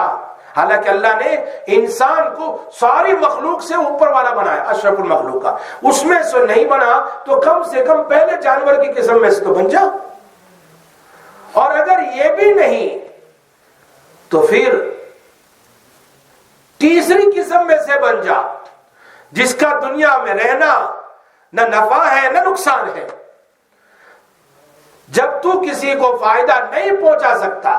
حالانکہ اللہ نے انسان کو ساری مخلوق سے اوپر والا بنایا، اشرف المخلوق کا، اس میں سے نہیں بنا تو کم سے کم پہلے جانور کی قسم میں سے تو بن جا. اور اگر یہ بھی نہیں تو پھر تیسری قسم میں سے بن جا جس کا دنیا میں رہنا نہ نفع ہے نہ نقصان ہے. جب تو کسی کو فائدہ نہیں پہنچا سکتا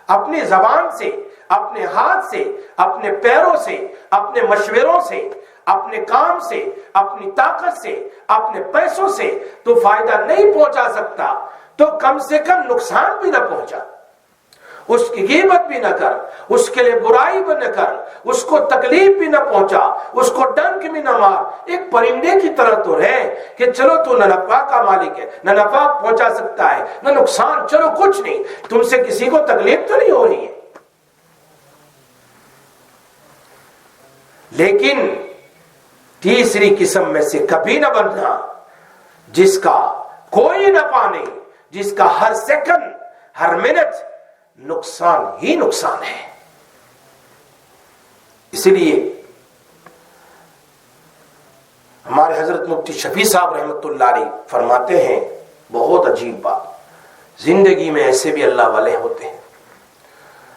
اپنی زبان سے، اپنے ہاتھ سے، اپنے پیروں سے، اپنے مشوروں سے، اپنے کام سے، اپنی طاقت سے، اپنے پیسوں سے تو فائدہ نہیں پہنچا سکتا تو کم سے کم نقصان بھی نہ پہنچا. اس کی غیبت بھی نہ کر، اس کے لیے برائی بھی نہ کر، اس کو تکلیف بھی نہ پہنچا، اس کو ڈنک بھی نہ مار. ایک پرندے کی طرح تو رہ کہ چلو تو نہ نفع کا مالک ہے، نہ نفع پہنچا سکتا ہے نہ نقصان، چلو کچھ نہیں، تم سے کسی کو تکلیف تو نہیں ہو رہی ہے. لیکن تیسری قسم میں سے کبھی نہ بننا جس کا کوئی نفع نہیں، جس کا ہر سیکنڈ ہر منٹ نقصان ہی نقصان ہے. اس لیے ہمارے حضرت مفتی شفیع صاحب رحمۃ اللہ علیہ فرماتے ہیں بہت عجیب بات، زندگی میں ایسے بھی اللہ والے ہوتے ہیں.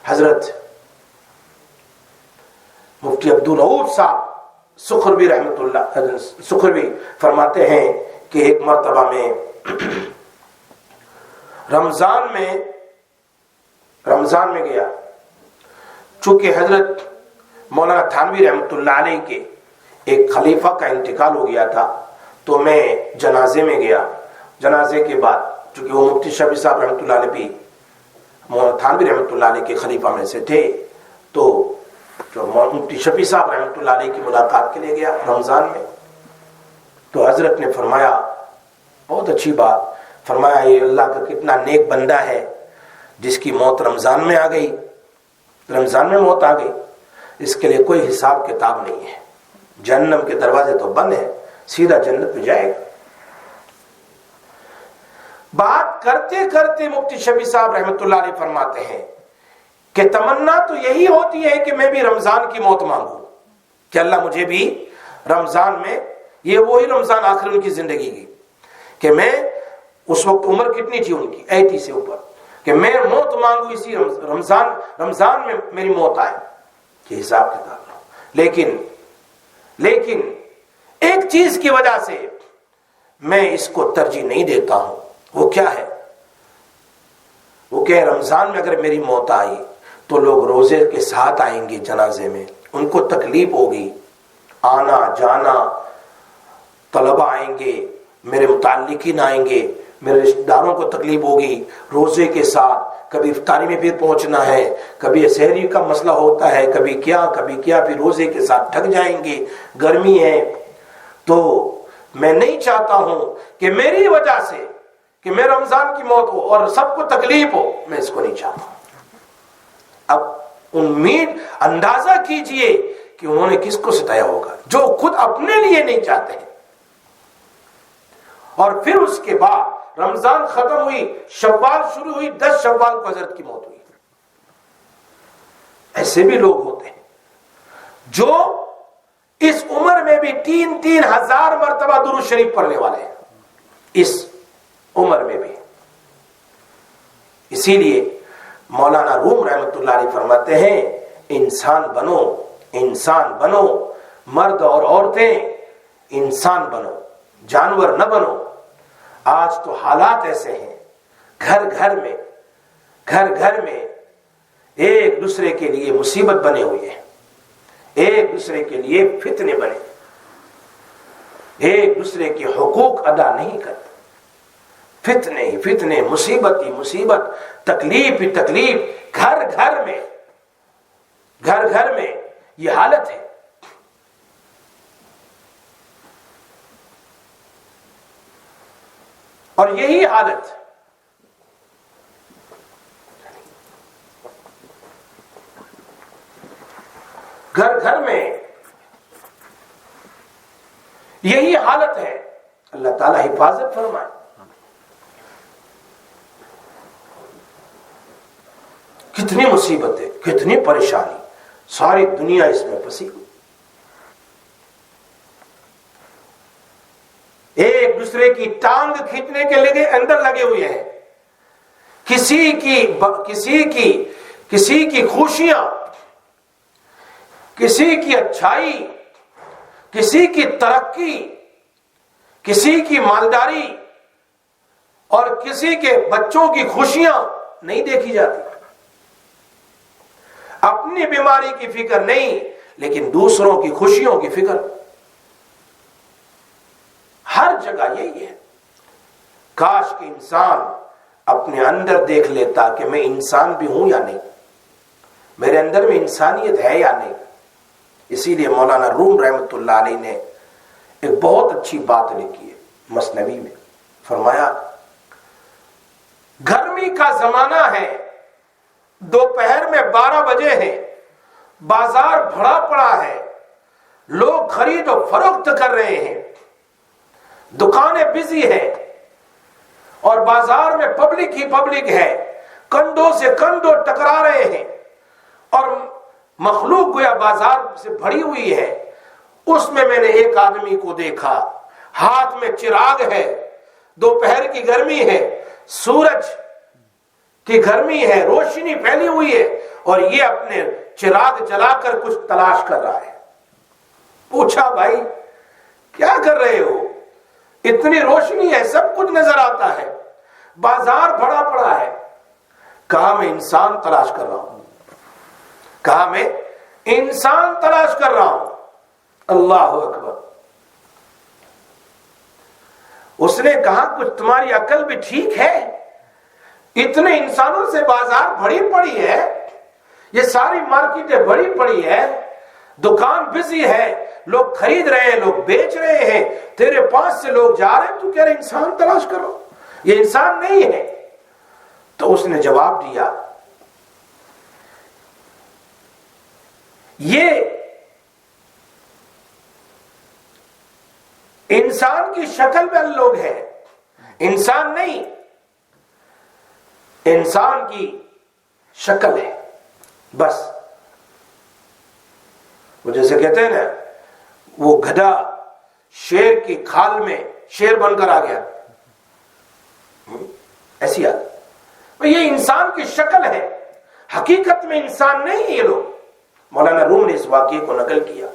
حضرت مفتی عبدالرؤف صاحب سخروی رحمۃ اللہ سخروی فرماتے ہیں کہ ایک مرتبہ میں رمضان میں گیا، چونکہ حضرت مولانا تھانوی رحمۃ اللہ علیہ کے ایک خلیفہ کا انتقال ہو گیا تھا، تو میں جنازے میں گیا. جنازے کے بعد چونکہ وہ مفتی شفیع صاحب رحمۃ اللہ علیہ بھی مولانا تھانوی رحمۃ اللہ علیہ کے خلیفہ میں سے تھے، تو جو مفتی شفیع صاحب رحمۃ اللہ علیہ کی ملاقات کے لیے گیا رمضان میں. تو حضرت نے فرمایا بہت اچھی بات، فرمایا یہ اللہ کا کتنا نیک بندہ ہے جس کی موت رمضان میں آ گئی، رمضان میں موت آ گئی، اس کے لیے کوئی حساب کتاب نہیں ہے، جہنم کے دروازے تو بند ہیں، سیدھا جنت میں جائے گا. بات کرتے کرتے مفتی شفیع صاحب رحمۃ اللہ علیہ فرماتے ہیں کہ تمنا تو یہی ہوتی ہے کہ میں بھی رمضان کی موت مانگوں، کہ اللہ مجھے بھی رمضان میں، یہ وہی رمضان آخر ان کی زندگی کی، کہ میں اس وقت عمر کتنی تھی ان کی 80 سے اوپر، کہ میں موت مانگوں اسی رمضان میں میری موت آئے، کہ حساب کتاب. لیکن ایک چیز کی وجہ سے میں اس کو ترجیح نہیں دیتا ہوں، وہ کیا ہے؟ وہ کہ رمضان میں اگر میری موت آئی تو لوگ روزے کے ساتھ آئیں گے جنازے میں، ان کو تکلیف ہوگی، آنا جانا، طلبہ آئیں گے، میرے متعلقین آئیں گے، میرے رشتہ داروں کو تکلیف ہوگی، روزے کے ساتھ کبھی افطاری میں پھر پہنچنا ہے، کبھی سحری کا مسئلہ ہوتا ہے، کبھی کیا پھر روزے کے ساتھ تھک جائیں گے، گرمی ہے۔ تو میں نہیں چاہتا ہوں کہ میری وجہ سے کہ میں رمضان کی موت ہو اور سب کو تکلیف ہو، میں اس کو نہیں چاہتا ہوں۔ اب امید اندازہ کیجئے کہ انہوں نے کس کو ستایا ہوگا جو خود اپنے لیے نہیں چاہتے ہیں۔ اور پھر اس کے بعد رمضان ختم ہوئی، شوال شروع ہوئی، 10 شوال کو حضرت کی موت ہوئی۔ ایسے بھی لوگ ہوتے ہیں جو اس عمر میں بھی 3,000 مرتبہ درود شریف پڑھنے والے ہیں، اس عمر میں بھی۔ اسی لیے مولانا روم رحمۃ اللہ علیہ فرماتے ہیں، انسان بنو، انسان بنو، مرد اور عورتیں انسان بنو، جانور نہ بنو۔ آج تو حالات ایسے ہیں، گھر گھر میں ایک دوسرے کے لیے مصیبت بنے ہوئے ہیں، ایک دوسرے کے لیے فتنے بنے، ایک دوسرے کے حقوق ادا نہیں کرتے، فتنے ہی فتنے، مصیبت ہی مصیبت، تکلیف ہی تکلیف، گھر میں یہ حالت ہے۔ اور یہی حالت گھر میں یہی حالت ہے۔ اللہ تعالی حفاظت فرمائے۔ کتنی مصیبتیں، کتنی پریشانی، ساری دنیا اس میں پھنسی ہوئی، ایک دوسرے کی ٹانگ کھینچنے کے لیے اندر لگے ہوئے ہیں، کسی کی خوشیاں، کسی کی اچھائی، کسی کی ترقی، کسی کی مالداری اور کسی کے بچوں کی خوشیاں نہیں دیکھی جاتی۔ اپنی بیماری کی فکر نہیں، لیکن دوسروں کی خوشیوں کی فکر۔ ہر جگہ یہی ہے۔ کاش کہ انسان اپنے اندر دیکھ لیتا کہ میں انسان بھی ہوں یا نہیں، میرے اندر میں انسانیت ہے یا نہیں۔ اسی لیے مولانا روم رحمۃ اللہ علیہ نے ایک بہت اچھی بات لکھی ہے مثنوی میں، فرمایا گرمی کا زمانہ ہے، دوپہر میں 12 بجے ہیں، بازار بھرا پڑا ہے، لوگ خرید و فروخت کر رہے ہیں، دکانیں بزی ہیں اور بازار میں پبلک ہی پبلک ہے، کندھوں سے کندھوں ٹکرا رہے ہیں اور مخلوق گویا بازار سے بھری ہوئی ہے۔ اس میں نے ایک آدمی کو دیکھا، ہاتھ میں چراغ ہے، دوپہر کی گرمی ہے، سورج کی گرمی ہے، روشنی پھیلی ہوئی ہے اور یہ اپنے چراغ جلا کر کچھ تلاش کر رہا ہے۔ پوچھا بھائی کیا کر رہے ہو؟ اتنی روشنی ہے، سب کچھ نظر آتا ہے، بازار بھرا پڑا ہے۔ کہا میں انسان تلاش کر رہا ہوں، کہا میں انسان تلاش کر رہا ہوں۔ اللہ اکبر۔ اس نے کہا کچھ تمہاری عقل بھی ٹھیک ہے، اتنے انسانوں سے بازار بھری پڑی ہے، یہ ساری مارکیٹیں بھری پڑی ہے، دکان بزی ہے، لوگ خرید رہے ہیں، لوگ بیچ رہے ہیں، تیرے پاس سے لوگ جا رہے ہیں، تو کہہ رہے انسان تلاش کرو، یہ انسان نہیں ہے۔ تو اس نے جواب دیا یہ انسان کی شکل میں لوگ ہیں، انسان نہیں، انسان کی شکل ہے بس۔ وہ جیسے کہتے ہیں نا، وہ گدھا شیر کی کھال میں شیر بن کر آ گیا، ایسی آدمی، یہ انسان کی شکل ہے، حقیقت میں انسان نہیں ہے یہ لوگ۔ مولانا روم نے اس واقعے کو نقل کیا،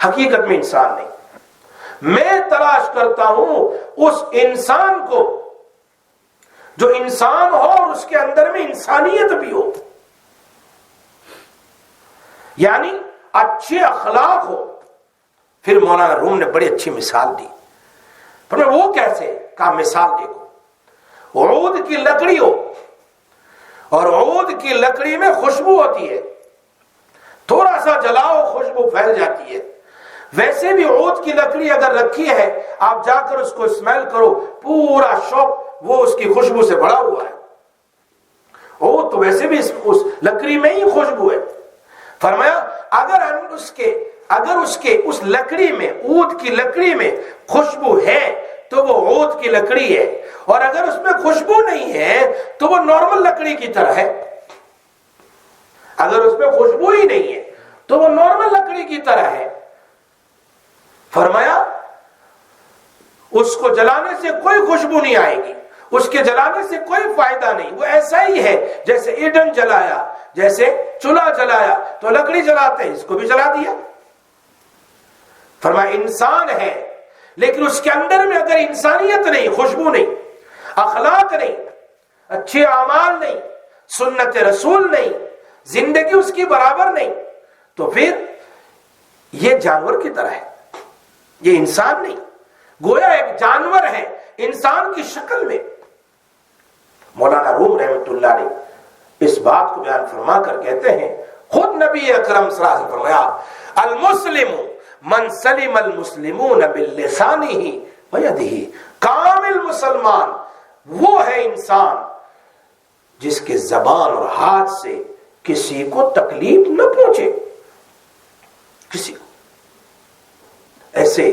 حقیقت میں انسان نہیں۔ میں تلاش کرتا ہوں اس انسان کو جو انسان ہو اور اس کے اندر میں انسانیت بھی ہو، یعنی اچھے اخلاق ہو. پھر مولانا روم نے بڑی اچھی مثال دی. پر میں وہ کیسے؟ کہا مثال دیکھو، عود کی لکڑی ہو اور عود کی لکڑی میں خوشبو ہوتی ہے، تھوڑا سا جلاؤ خوشبو پھیل جاتی ہے. ویسے بھی عود کی لکڑی اگر رکھی ہے، آپ جا کر اس کو اسمیل کرو، پورا شوق وہ اس کی خوشبو سے بڑا ہوا ہے. عود تو ویسے بھی اس لکڑی میں ہی خوشبو ہے. فرمایا اگر اس لکڑی میں، عود کی لکڑی میں خوشبو ہے تو وہ عود کی لکڑی ہے، اور اگر اس میں خوشبو نہیں ہے تو وہ نارمل لکڑی کی طرح ہے. اگر اس میں خوشبو ہی نہیں ہے تو وہ نارمل لکڑی کی طرح ہے. فرمایا اس کو جلانے سے کوئی خوشبو نہیں آئے گی، اس کے جلانے سے کوئی فائدہ نہیں. وہ ایسا ہی ہے جیسے ایندھن جلایا، جیسے چولہا جلایا تو لکڑی جلاتے ہیں، اس کو بھی جلا دیا. فرمایا انسان ہے لیکن اس کے اندر میں اگر انسانیت نہیں، خوشبو نہیں، اخلاق نہیں، اچھے اعمال نہیں، سنت رسول نہیں، زندگی اس کی برابر نہیں، تو پھر یہ جانور کی طرح ہے، یہ انسان نہیں. گویا ایک جانور ہے انسان کی شکل میں. مولانا روم رحمۃ اللہ علیہ اس بات کو بیان فرما کر کہتے ہیں، خود نبی اکرم صلی اللہ علیہ وسلم فرمایا المسلم من سلم المسلمون باللسانہ ویدہ. کامل مسلمان وہ ہے انسان جس کے زبان اور ہاتھ سے کسی کو تکلیف نہ پہنچے. کسی کو ایسے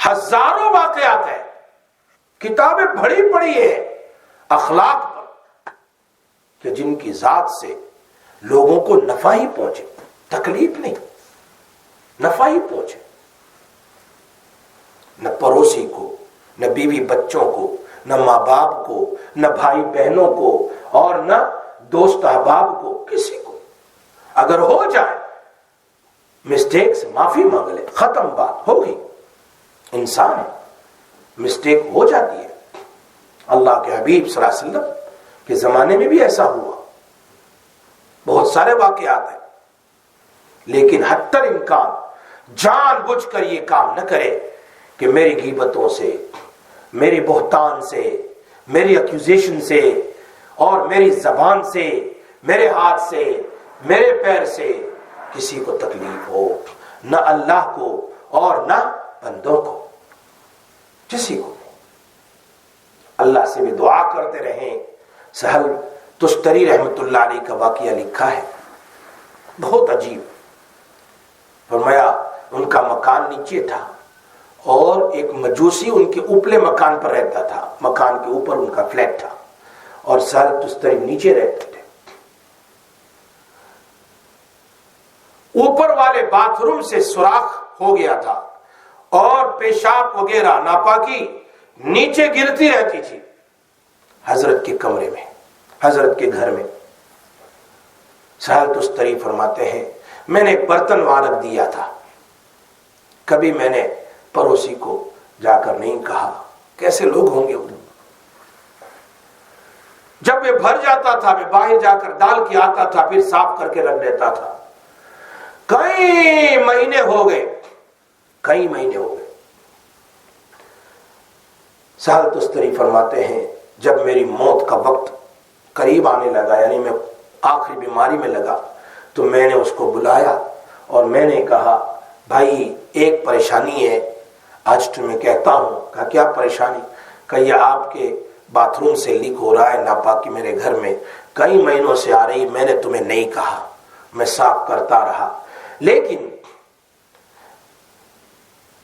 ہزاروں واقعات ہیں، کتابیں بڑی پڑی ہیں اخلاق پر، کہ جن کی ذات سے لوگوں کو نفع ہی پہنچے، تکلیف نہیں، نفع ہی پہنچے. نہ پڑوسی کو، نہ بیوی بچوں کو، نہ ماں باپ کو، نہ بھائی بہنوں کو، اور نہ دوست احباب کو، کسی کو. اگر ہو جائے مسٹیک سے معافی مانگ لے، ختم بات ہوگی. انسان ہے، مسٹیک ہو جاتی ہے. اللہ کے حبیب صلی اللہ علیہ وسلم کے زمانے میں بھی ایسا ہوا، بہت سارے واقعات ہیں. لیکن حتی الامکان جان بوجھ کر یہ کام نہ کرے کہ میری غیبتوں سے، میری بہتان سے، میری ایکوزیشن سے، اور میری زبان سے، میرے ہاتھ سے، میرے پیر سے کسی کو تکلیف ہو، نہ اللہ کو اور نہ بندوں کو، کسی کو. اللہ سے بھی دعا کرتے رہیں. سہل تستری رحمت اللہ علیہ کا واقعہ لکھا ہے، بہت عجیب. فرمایا ان کا مکان نیچے تھا اور ایک مجوسی ان کے اوپرے مکان پر رہتا تھا. مکان کے اوپر ان کا فلیٹ تھا اور سہل تستری نیچے رہتے تھے. اوپر والے باتھ روم سے سوراخ ہو گیا تھا اور پیشاب وغیرہ ناپاکی نیچے گرتی رہتی تھی حضرت کے کمرے میں، حضرت کے گھر میں. سہل تستری فرماتے ہیں میں نے ایک برتن وہاں رکھ دیا تھا، کبھی میں نے پڑوسی کو جا کر نہیں کہا. کیسے لوگ ہوں گے وہ. جب یہ بھر جاتا تھا میں باہر جا کر ڈال کے آتا تھا، پھر صاف کر کے رکھ دیتا تھا. کئی مہینے ہو گئے. سہل تستری فرماتے ہیں جب میری موت کا وقت قریب آنے لگا، یعنی میں آخری بیماری میں لگا، تو میں نے اس کو بلایا اور میں نے کہا بھائی ایک پریشانی ہے، آج تمہیں کہتا ہوں. کہا کیا پریشانی؟ کہ یہ آپ کے باتھ روم سے لیک ہو رہا ہے ناپاکی میرے گھر میں، کئی مہینوں سے آ رہی. میں نے تمہیں نہیں کہا، میں صاف کرتا رہا، لیکن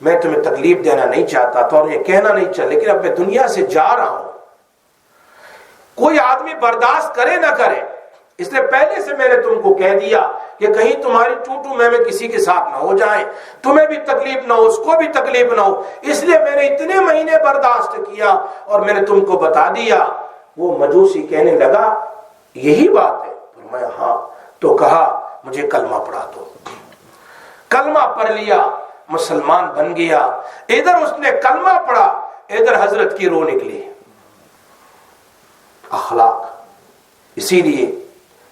میں تمہیں تکلیف دینا نہیں چاہتا تھا اور یہ کہنا نہیں چاہتا، لیکن اب میں دنیا سے جا رہا ہوں. کوئی آدمی برداشت کرے نہ کرے، اس لیے پہلے سے میں نے تم کو کہہ دیا کہ کہیں تمہاری ٹوٹو میں کسی کے ساتھ نہ ہو جائیں، تمہیں بھی تکلیف نہ ہو، اس کو بھی تکلیف نہ ہو. اس لیے میں نے اتنے مہینے برداشت کیا اور میں نے تم کو بتا دیا. وہ مجوسی کہنے لگا یہی بات ہے؟ فرمایا ہاں. تو کہا مجھے کلمہ پڑھا دو. کلمہ پڑھ لیا، مسلمان بن گیا. ادھر اس نے کلمہ پڑھا، ادھر حضرت کی روح نکلی. اخلاق. اسی لیے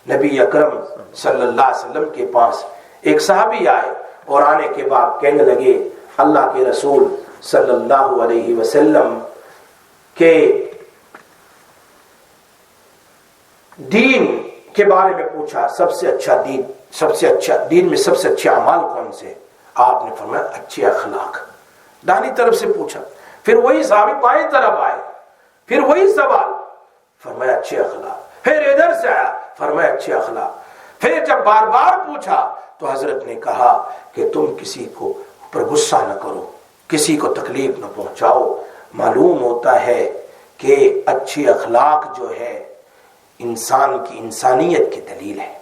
نبی اکرم صلی اللہ علیہ وسلم کے پاس ایک صحابی آئے اور آنے کے بعد کہنے لگے اللہ کے رسول صلی اللہ علیہ وسلم کے دین کے بارے میں پوچھا، سب سے اچھا دین میں سب سے اچھے اعمال کون سے؟ آپ نے فرمایا اچھے اخلاق۔ دانی طرف سے پوچھا، پھر وہی صحابی بائیں طرف آئے، پھر وہی سوال، فرمایا اچھے اخلاق۔ پھر ادھر سے آیا، فرمایا اچھے اخلاق۔ پھر جب بار بار پوچھا تو حضرت نے کہا کہ تم کسی کو پر غصہ نہ کرو، کسی کو تکلیف نہ پہنچاؤ۔ معلوم ہوتا ہے کہ اچھے اخلاق جو ہے انسان کی انسانیت کی دلیل ہے،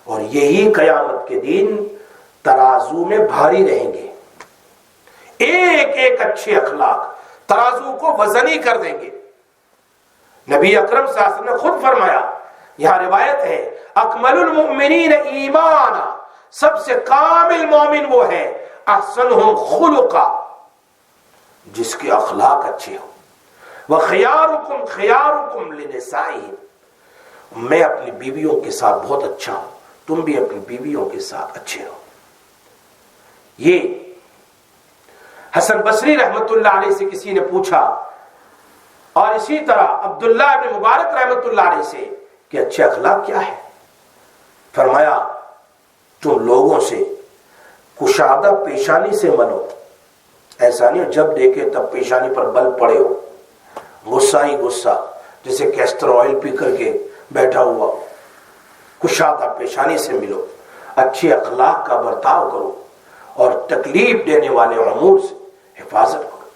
اور یہی قیامت کے دن ترازو میں بھاری رہیں گے۔ ایک ایک اچھے اخلاق ترازو کو وزنی کر دیں گے۔ نبی اکرم صلی اللہ علیہ وسلم نے خود فرمایا، یہاں روایت ہے، اکمل المؤمنین ایمانا، سب سے کامل مومن وہ ہے احسنہم خلقا، جس کے اخلاق اچھے ہوں۔ وخیارکم خیارکم لنسائہم، میں اپنی بیویوں کے ساتھ بہت اچھا ہوں، تم بھی اپنی بیویوں کے ساتھ اچھے ہو۔ یہ حسن بصری رحمت اللہ علیہ سے کسی نے پوچھا، اور اسی طرح عبداللہ ابن مبارک رحمت اللہ علیہ سے کہ اچھے اخلاق کیا ہے؟ فرمایا تم لوگوں سے کشادہ پیشانی سے ملو، ایسا نہیں جب دیکھے تب پیشانی پر بل پڑے ہو، غصہ ہی غصہ، جیسے کیسٹر آئل پی کر کے بیٹھا ہوا۔ کشادہ پیشانی سے ملو، اچھے اخلاق کا برتاؤ کرو، اور تکلیف دینے والے امور سے حفاظت کرو۔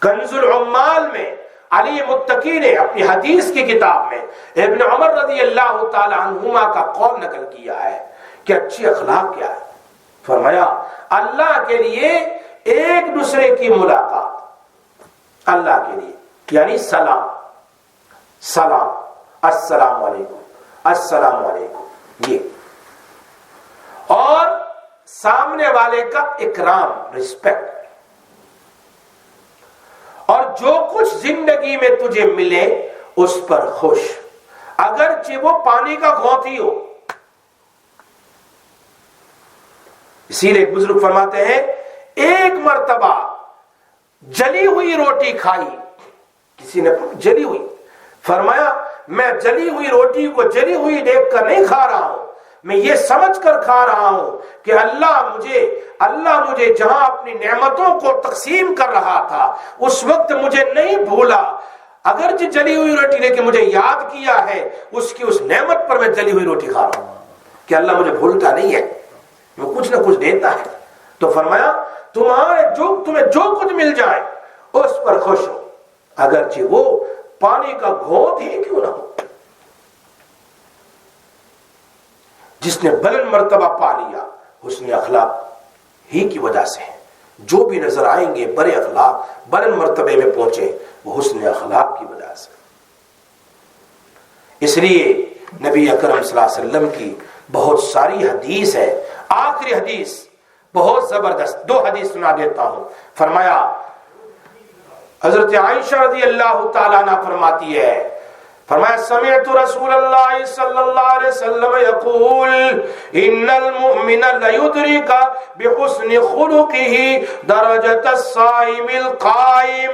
کنز العمال میں علی متقی نے اپنی حدیث کی کتاب میں ابن عمر رضی اللہ تعالی عنہما کا قول نقل کیا ہے کہ اچھے اخلاق کیا ہے؟ فرمایا اللہ کے لیے ایک دوسرے کی ملاقات، اللہ کے لیے یعنی سلام، السلام علیکم، السلام علیکم، یہ، اور سامنے والے کا اکرام، رسپیکٹ، اور جو کچھ زندگی میں تجھے ملے اس پر خوش، اگرچہ وہ پانی کا گھونٹ ہی ہو۔ اسی لیے بزرگ فرماتے ہیں ایک مرتبہ جلی ہوئی روٹی کھائی، کسی نے جلی ہوئی، فرمایا میں جلی ہوئی روٹی کو جلی ہوئی دیکھ کر نہیں کھا رہا ہوں، میں یہ سمجھ کر کھا رہا ہوں کہ اللہ مجھے جہاں اپنی نعمتوں کو تقسیم کر رہا تھا اس وقت مجھے نہیں بھولا، اگرچہ جلی ہوئی روٹی لے کے مجھے یاد کیا ہے، اس کی اس نعمت پر میں جلی ہوئی روٹی کھا رہا ہوں کہ اللہ مجھے بھولتا نہیں ہے، وہ کچھ نہ کچھ دیتا ہے۔ تو فرمایا تمہیں جو کچھ مل جائے اس پر خوش ہو، اگرچہ وہ پانی کا گھونٹ ہی کیوں نہ ہو۔ جس نے بلند مرتبہ پا لیا حسن اخلاق ہی کی وجہ سے، جو بھی نظر آئیں گے بڑے اخلاق بلند مرتبے میں پہنچے وہ حسن اخلاق کی وجہ سے۔ اس لیے نبی اکرم صلی اللہ علیہ وسلم کی بہت ساری حدیث ہے، آخری حدیث بہت زبردست، 2 حدیث سنا دیتا ہوں۔ فرمایا حضرت عائشہ رضی اللہ تعالیٰ عنہ فرماتی ہے، فرمایا سمعت رسول اللہ صلی اللہ علیہ وسلم یقول ان المؤمن لیدرک بحسن خلقه درجۃ الصائم القائم،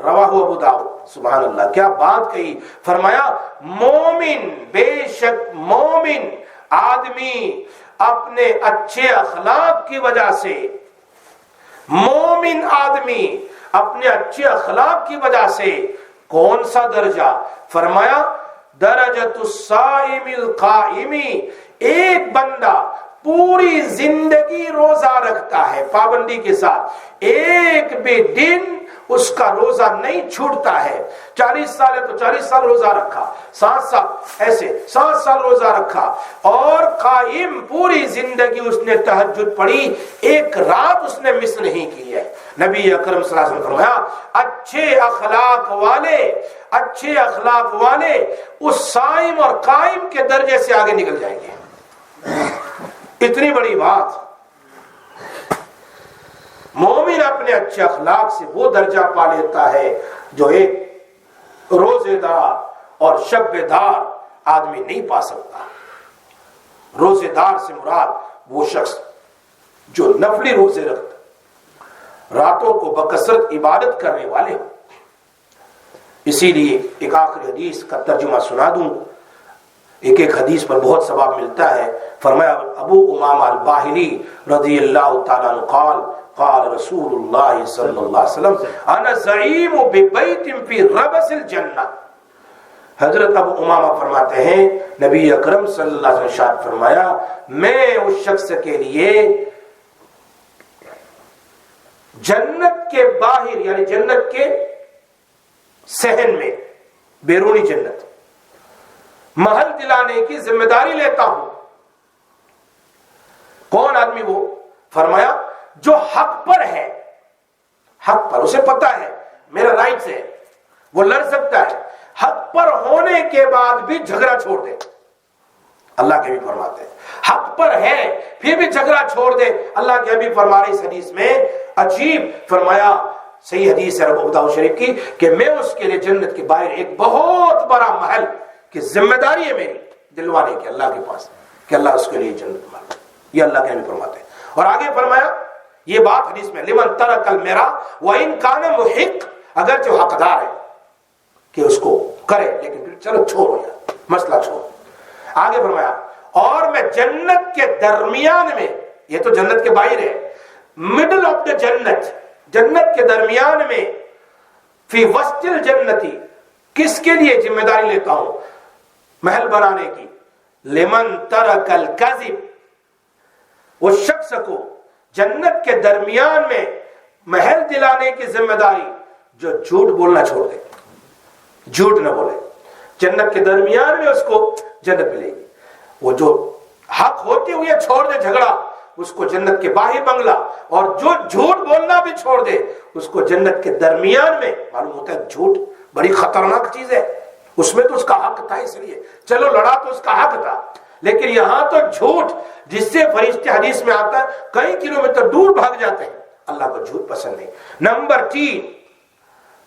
رواہ ابو داؤد۔ سبحان اللہ، کیا بات کہی! فرمایا مومن، بے شک مومن آدمی اپنے اچھے اخلاق کی وجہ سے، مومن آدمی اپنے اچھے اخلاق کی وجہ سے کون سا درجہ؟ فرمایا درجۃ الصائم القائم، ایک بندہ پوری زندگی روزہ رکھتا ہے پابندی کے ساتھ، ایک بھی دن اس کا روزہ نہیں چھوٹتا ہے، 40 سال ہے تو 40 سال روزہ رکھا، 7 سال ایسے 7 سال روزہ رکھا، اور قائم پوری زندگی اس نے تہجد پڑھی، ایک رات اس نے مس نہیں کی ہے۔ نبی اکرم صلی اللہ علیہ وسلم فرمایا اچھے اخلاق والے اس صائم اور قائم کے درجے سے آگے نکل جائیں گے۔ اتنی بڑی بات، مومن اپنے اچھے اخلاق سے وہ درجہ پا لیتا ہے جو ایک روزے دار اور شب دار آدمی نہیں پا سکتا۔ روزے دار سے مراد وہ شخص جو نفلی روزے رکھتا، راتوں کو بکثرت عبادت کرنے والے ہوں۔ اسی لیے ایک آخری حدیث کا ترجمہ سنا دوں، ایک ایک حدیث پر بہت ثواب ملتا ہے۔ فرمایا ابو امامہ الباہلی رضی اللہ تعالیٰ عنہ قال قال رسول اللہ صلی اللہ علیہ وسلم انا زعیم ببیت فی ربس الجنہ۔ حضرت ابو امامہ فرماتے ہیں نبی اکرم صلی اللہ علیہ وسلم ارشاد فرمایا میں اس شخص کے لیے جنت کے باہر یعنی جنت کے صحن میں، بیرونی جنت، محل دلانے کی ذمہ داری لیتا ہوں۔ کون آدمی وہ؟ فرمایا جو حق پر ہے، حق پر، اسے پتا ہے میرا رائٹ ہے، وہ لڑ سکتا ہے، حق پر ہونے کے بعد بھی جھگڑا چھوڑ دے۔ اللہ کے بھی فرماتے ہیں حق پر ہے پھر بھی جھگڑا چھوڑ دے۔ اللہ کے بھی فرما رہے اس حدیث میں عجیب، فرمایا صحیح حدیث ہے ابو داؤد شریف کی کہ میں اس کے لیے جنت کے باہر ایک بہت بڑا محل کی ذمہ داری ہے میری دلوانے کی اللہ کے پاس کہ اللہ اس کے لیے جنت محل، یہ اللہ کے بھی فرماتے ہیں۔ اور آگے فرمایا یہ بات حدیث میں لمن ترک المیرا وان کان محق، اگر جو حقدار ہے کہ اس کو کرے لیکن پھر چلو چھوڑو یار مسئلہ چھوڑو۔ آگے فرمایا اور میں جنت کے درمیان میں، یہ تو جنت کے باہر ہے، مڈل آف دا جنت، جنت کے درمیان میں، فی وسط الجنتی، کس کے لیے ذمہ داری لیتا ہوں محل بنانے کی؟ لمن ترک الکذب، اس شخص کو جنت کے درمیان میں محل دلانے کی ذمہ داری جو جھوٹ بولنا چھوڑ دے، جھوٹ نہ بولے، جنت کے درمیان میں اس کو جنت ملے گی۔ وہ جو حق ہوتے ہوئے چھوڑ دے جھگڑا، اس کو جنت کے باہر بنگلہ، اور جو جھوٹ بولنا بھی چھوڑ دے اس کو جنت کے درمیان میں۔ معلوم ہوتا ہے جھوٹ بڑی خطرناک چیز ہے، اس میں تو اس کا حق تھا، اس لیے چلو لڑا تو اس کا حق تھا، لیکن یہاں تو جھوٹ جس سے فرشتے حدیث میں آتا ہے کئی کلومیٹر دور بھاگ جاتے ہیں، اللہ کو جھوٹ پسند نہیں۔ نمبر 3،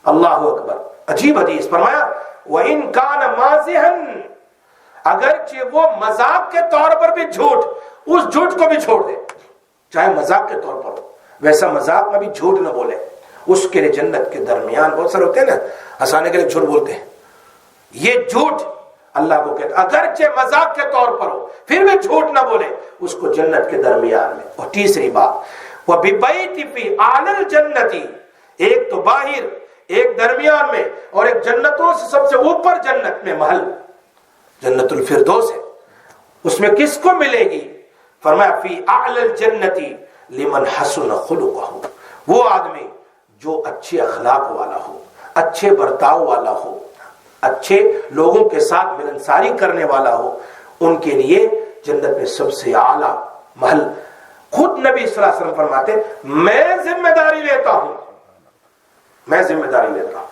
اللہ اکبر، عجیب حدیث، فرمایا وَإِن كَانَ مَازِحًا، اگرچہ وہ مذاق کے طور پر بھی جھوٹ، اس جھوٹ کو بھی چھوڑ دے، چاہے مذاق کے طور پر ہو، ویسا مذاق میں بھی جھوٹ نہ بولے، اس کے لیے جنت کے درمیان، بہت سارے ہوتے ہیں نا ہنسانے کے لیے جھوٹ بولتے ہیں، یہ جھوٹ اللہ کو کہتا اگرچہ مذاق کے طور پر ہو پھر بھی جھوٹ نہ بولے، اس کو جنت کے درمیان میں۔ اور تیسری بات وَبِبَيْتِ فِي أَعْلَى الْجَنَّةِ، ایک تو باہر، ایک درمیان میں، اور ایک جنتوں سے سب سے اوپر جنت میں محل جنت الفردوس ہے، اس میں کس کو ملے گی؟ فرمایا فی اعلی الجنت لمن حسن خلقہ، وہ آدمی جو اچھے اخلاق والا ہو، اچھے برتاؤ والا ہو، اچھے لوگوں کے ساتھ ملنساری کرنے والا ہو، ان کے لیے جنت میں سب سے اعلیٰ محل۔ خود نبی صلی اللہ علیہ وسلم فرماتے میں ذمہ داری لیتا ہوں، میں ذمہ داری لیتا ہوں۔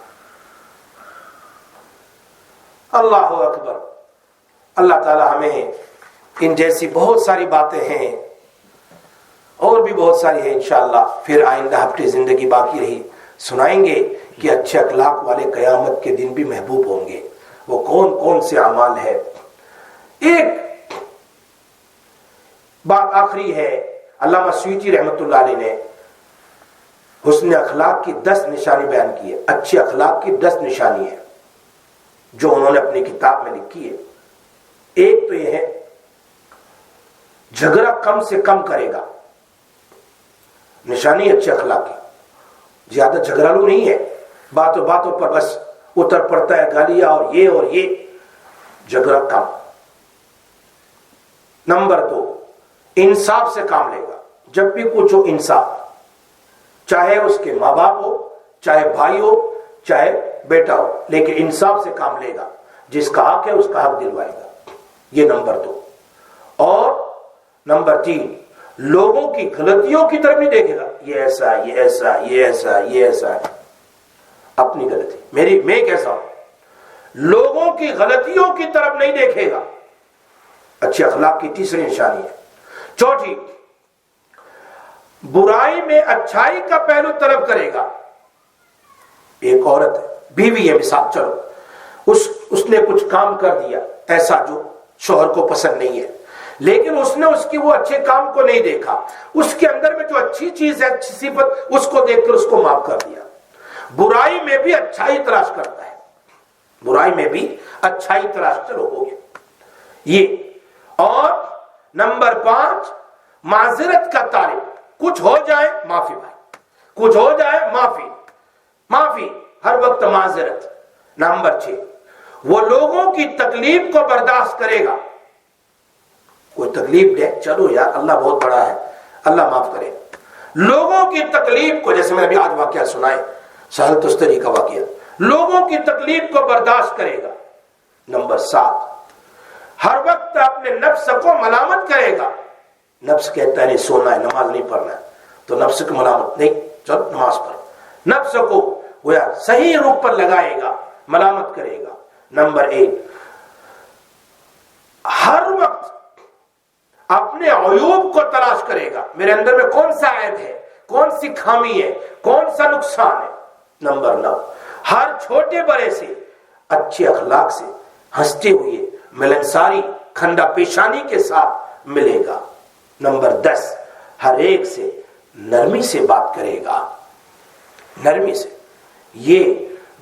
اللہ اکبر۔ اللہ تعالی ہمیں ان جیسی بہت ساری باتیں ہیں اور بھی بہت ساری ہیں انشاءاللہ، پھر آئندہ ہفتے زندگی باقی رہی سنائیں گے کہ اچھے اخلاق والے قیامت کے دن بھی محبوب ہوں گے، وہ کون کون سے اعمال ہے۔ ایک بات آخری ہے، علامہ سیوطی رحمۃ اللہ علیہ نے حسن اخلاق کی 10 نشانی بیان کی ہے، اچھے اخلاق کی 10 نشانی ہے جو انہوں نے اپنی کتاب میں لکھی ہے۔ ایک تو یہ ہے جھگڑا کم سے کم کرے گا، نشانی اچھے اخلاق کی، زیادہ جھگڑالو نہیں ہے، باتوں باتوں پر بس اتر پڑتا ہے گالیاں اور یہ جھگڑا کم۔ نمبر 2، انصاف سے کام لے گا، جب بھی کچھ ہو انصاف، چاہے اس کے ماں باپ ہو، چاہے بھائی ہو، چاہے بیٹا ہو، لیکن انصاف سے کام لے گا، جس کا حق ہے اس کا حق دلوائے گا، یہ نمبر 2۔ اور نمبر 3، لوگوں کی غلطیوں کی طرف نہیں دیکھے گا، یہ ایسا یہ ایسا یہ ایسا یہ ایسا ہے، اپنی غلطی میں کیسا ہوں، لوگوں کی غلطیوں کی طرف نہیں دیکھے گا، اچھے اخلاق کی تیسری نشانی ہے۔ چوتھی، برائی میں اچھائی کا پہلو طلب کرے گا۔ ایک عورت ہے، بیوی ہے مثال، چلو اس نے کچھ کام کر دیا ایسا جو شوہر کو پسند نہیں ہے، لیکن اس نے اس کی وہ اچھے کام کو نہیں دیکھا، اس کے اندر میں جو اچھی چیز ہے، اچھی صفت، اس کو دیکھ کر اس کو معاف کر دیا۔ برائی میں بھی اچھائی تلاش کرتا ہے، برائی میں بھی اچھائی تلاش، چلو ہو گیا یہ۔ اور نمبر 5 معذرت کا طالب، کچھ ہو جائے معافی بھائی، کچھ ہو جائے معافی، معافی ہر وقت معذرت۔ نمبر 6 وہ لوگوں کی تکلیف کو برداشت کرے گا، کوئی تکلیف دے، چلو یار اللہ بہت بڑا ہے، اللہ معاف کرے۔ لوگوں کی تکلیف کو، جیسے میں نے ابھی آج واقعہ سنائے سہل تستری کا واقعہ، لوگوں کی تکلیف کو برداشت کرے گا۔ نمبر 7 ہر وقت اپنے نفس کو ملامت کرے گا۔ نفس کہتا ہے نہیں سونا ہے، نماز نہیں پڑھنا ہے، تو نفس کو ملامت نہیں، چل نماز پڑھ، نفس کو وہ صحیح روپ پر لگائے گا، ملامت کرے گا۔ نمبر 8 ہر وقت اپنے عیوب کو تلاش کرے گا، میرے اندر میں کون سا عیب ہے، کون سی خامی ہے، کون سا نقصان ہے۔ نمبر 9 ہر چھوٹے بڑے سے اچھے اخلاق سے ہنستے ہوئے ملنساری کھنڈا پیشانی کے ساتھ ملے گا۔ نمبر 10 ہر ایک سے نرمی سے بات کرے گا، نرمی سے۔ یہ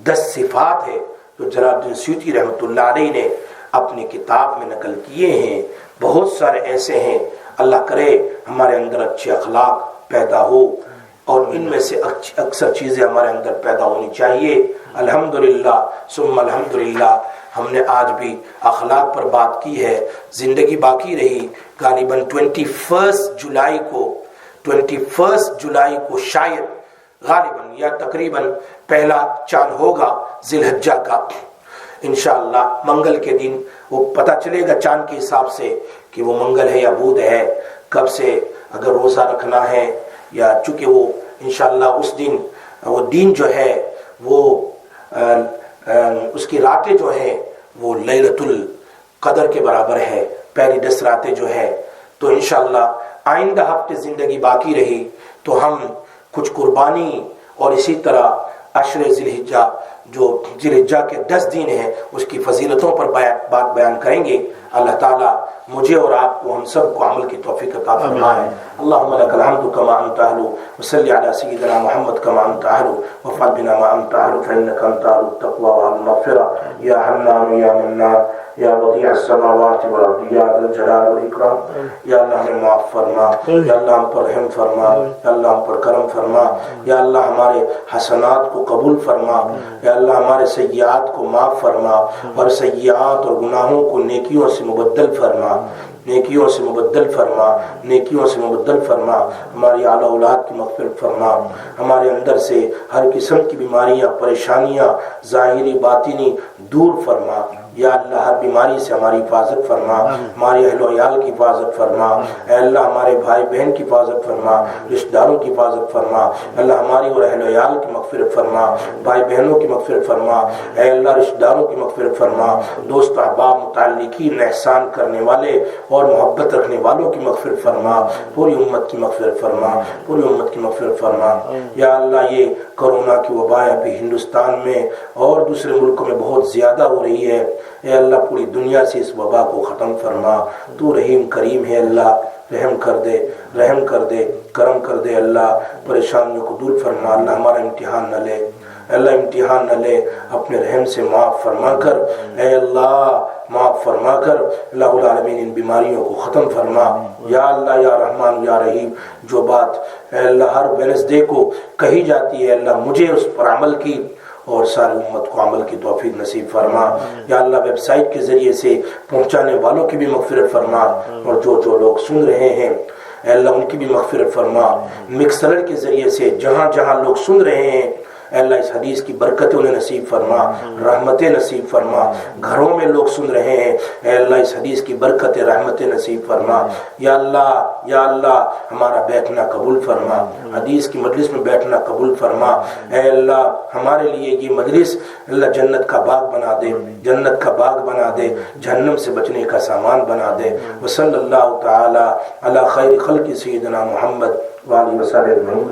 10 صفات ہے جو جلال الدین سیوطی رحمۃ اللہ علیہ نے اپنی کتاب میں نقل کیے ہیں۔ بہت سارے ایسے ہیں، اللہ کرے ہمارے اندر اچھے اخلاق پیدا ہو، اور ان میں سے اکثر چیزیں ہمارے اندر پیدا ہونی چاہیے۔ الحمدللہ ثم الحمدللہ ہم نے آج بھی اخلاق پر بات کی ہے، زندگی باقی رہی۔ غالباً 21 جولائی کو شاید غالباً یا تقریباً پہلا چاند ہوگا ذی الحجہ کا، انشاءاللہ منگل کے دن وہ پتہ چلے گا چاند کے حساب سے کہ وہ منگل ہے یا بدھ ہے، کب سے اگر روزہ رکھنا ہے، یا چونکہ وہ انشاءاللہ اس دن وہ دن جو ہے وہ اس کی راتیں جو ہے وہ لیلۃ القدر کے برابر ہے، پہلی 10 راتیں جو ہے، تو انشاءاللہ آئندہ ہفتے زندگی باقی رہی تو ہم کچھ قربانی اور اسی طرح عشر ذی الحجہ جو ذی الحجہ کے 10 دن ہیں اس کی فضیلتوں پر بات بیان کریں گے۔ اللہ تعالیٰ مجھے اور آپ کو ہم سب کو عمل کی توفیق عطا فرمائے۔ اللہم لک الحمد کما انت اہل وصلی علی سیدنا محمد کما انت اہل وفعل بنا ما انت اہل فانک انت اہل التقوی والمغفرہ یا حنان یا منان یا بدیع السماوات والارض یا ذا الجلال والاکرام۔ یا اللہ ہمیں معاف فرما، یا اللہ ہم پر رحم فرما، یا اللہ ہم پر کرم فرما، یا اللہ ہمارے حسنات کو قبول فرما، یا اللہ ہمارے سیئات کو معاف فرما، اور سیئات اور گناہوں کو نیکیوں سے مبدل فرما، نیکیوں سے مبدل فرما، نیکیوں سے مبدل فرما۔ ہماری اعلیٰ اولاد کی مغفرت فرما، ہمارے اندر سے ہر قسم کی بیماریاں پریشانیاں ظاہری باطنی دور فرما۔ یا اللہ ہر بیماری سے ہماری حفاظت فرما، ہمارے اہل و عیال کی حفاظت فرما، اے اللہ ہمارے بھائی بہن کی حفاظت فرما، رشتہ داروں کی حفاظت فرما، اللہ ہماری اور اہل و عیال کی مغفرت فرما، بھائی بہنوں کی مغفرت فرما، اے اللہ رشتہ داروں کی مغفرت فرما، دوست احباب متعلقین احسان کرنے والے اور محبت رکھنے والوں کی مغفرت فرما، پوری امت کی مغفرت فرما، پوری امت کی مغفرت فرما۔ یا اللہ یہ کرونا کی وبا ابھی ہندوستان میں اور دوسرے ملکوں میں بہت زیادہ ہو رہی ہے، اے اللہ پوری دنیا سے اس وبا کو ختم فرما۔ تو رحیم کریم ہے اللہ، رحم کر دے، رحم کر دے، کرم کر دے اللہ، پریشانیوں کو دور فرما۔ اللہ ہمارا امتحان نہ لے، اللہ امتحان نہ لے، اپنے رحم سے معاف فرما کر، اے اللہ معاف فرما کر اللہ العالمین ان بیماریوں کو ختم فرما۔ یا اللہ یا رحمان یا رحیم، جو بات اے اللہ ہر ویڈنسڈے کو کہی جاتی ہے اللہ مجھے اس پر عمل کی اور ساری امت کو عمل کی توفیق نصیب فرما۔ یا اللہ ویب سائٹ کے ذریعے سے پہنچانے والوں کی بھی مغفرت فرما، اور جو لوگ سن رہے ہیں اے اللہ ان کی بھی مغفرت فرما۔ مکسر کے ذریعے سے جہاں جہاں لوگ سن رہے ہیں اے اللہ اس حدیث کی برکتیں انہیں نصیب فرما، رحمتیں نصیب فرما۔ گھروں میں لوگ سن رہے ہیں اے اللہ اس حدیث کی برکتیں رحمتیں نصیب فرما۔ یا اللہ ہمارا بیٹھنا قبول فرما، حدیث کی مجلس میں بیٹھنا قبول فرما۔ اے اللہ ہمارے لیے یہ مجلس اللہ جنت کا باغ بنا دے، جنت کا باغ بنا دے، جہنم سے بچنے کا سامان بنا دے۔ وصلی اللہ تعالی علی خیر خلق سیدنا محمد وآلہ وسلم۔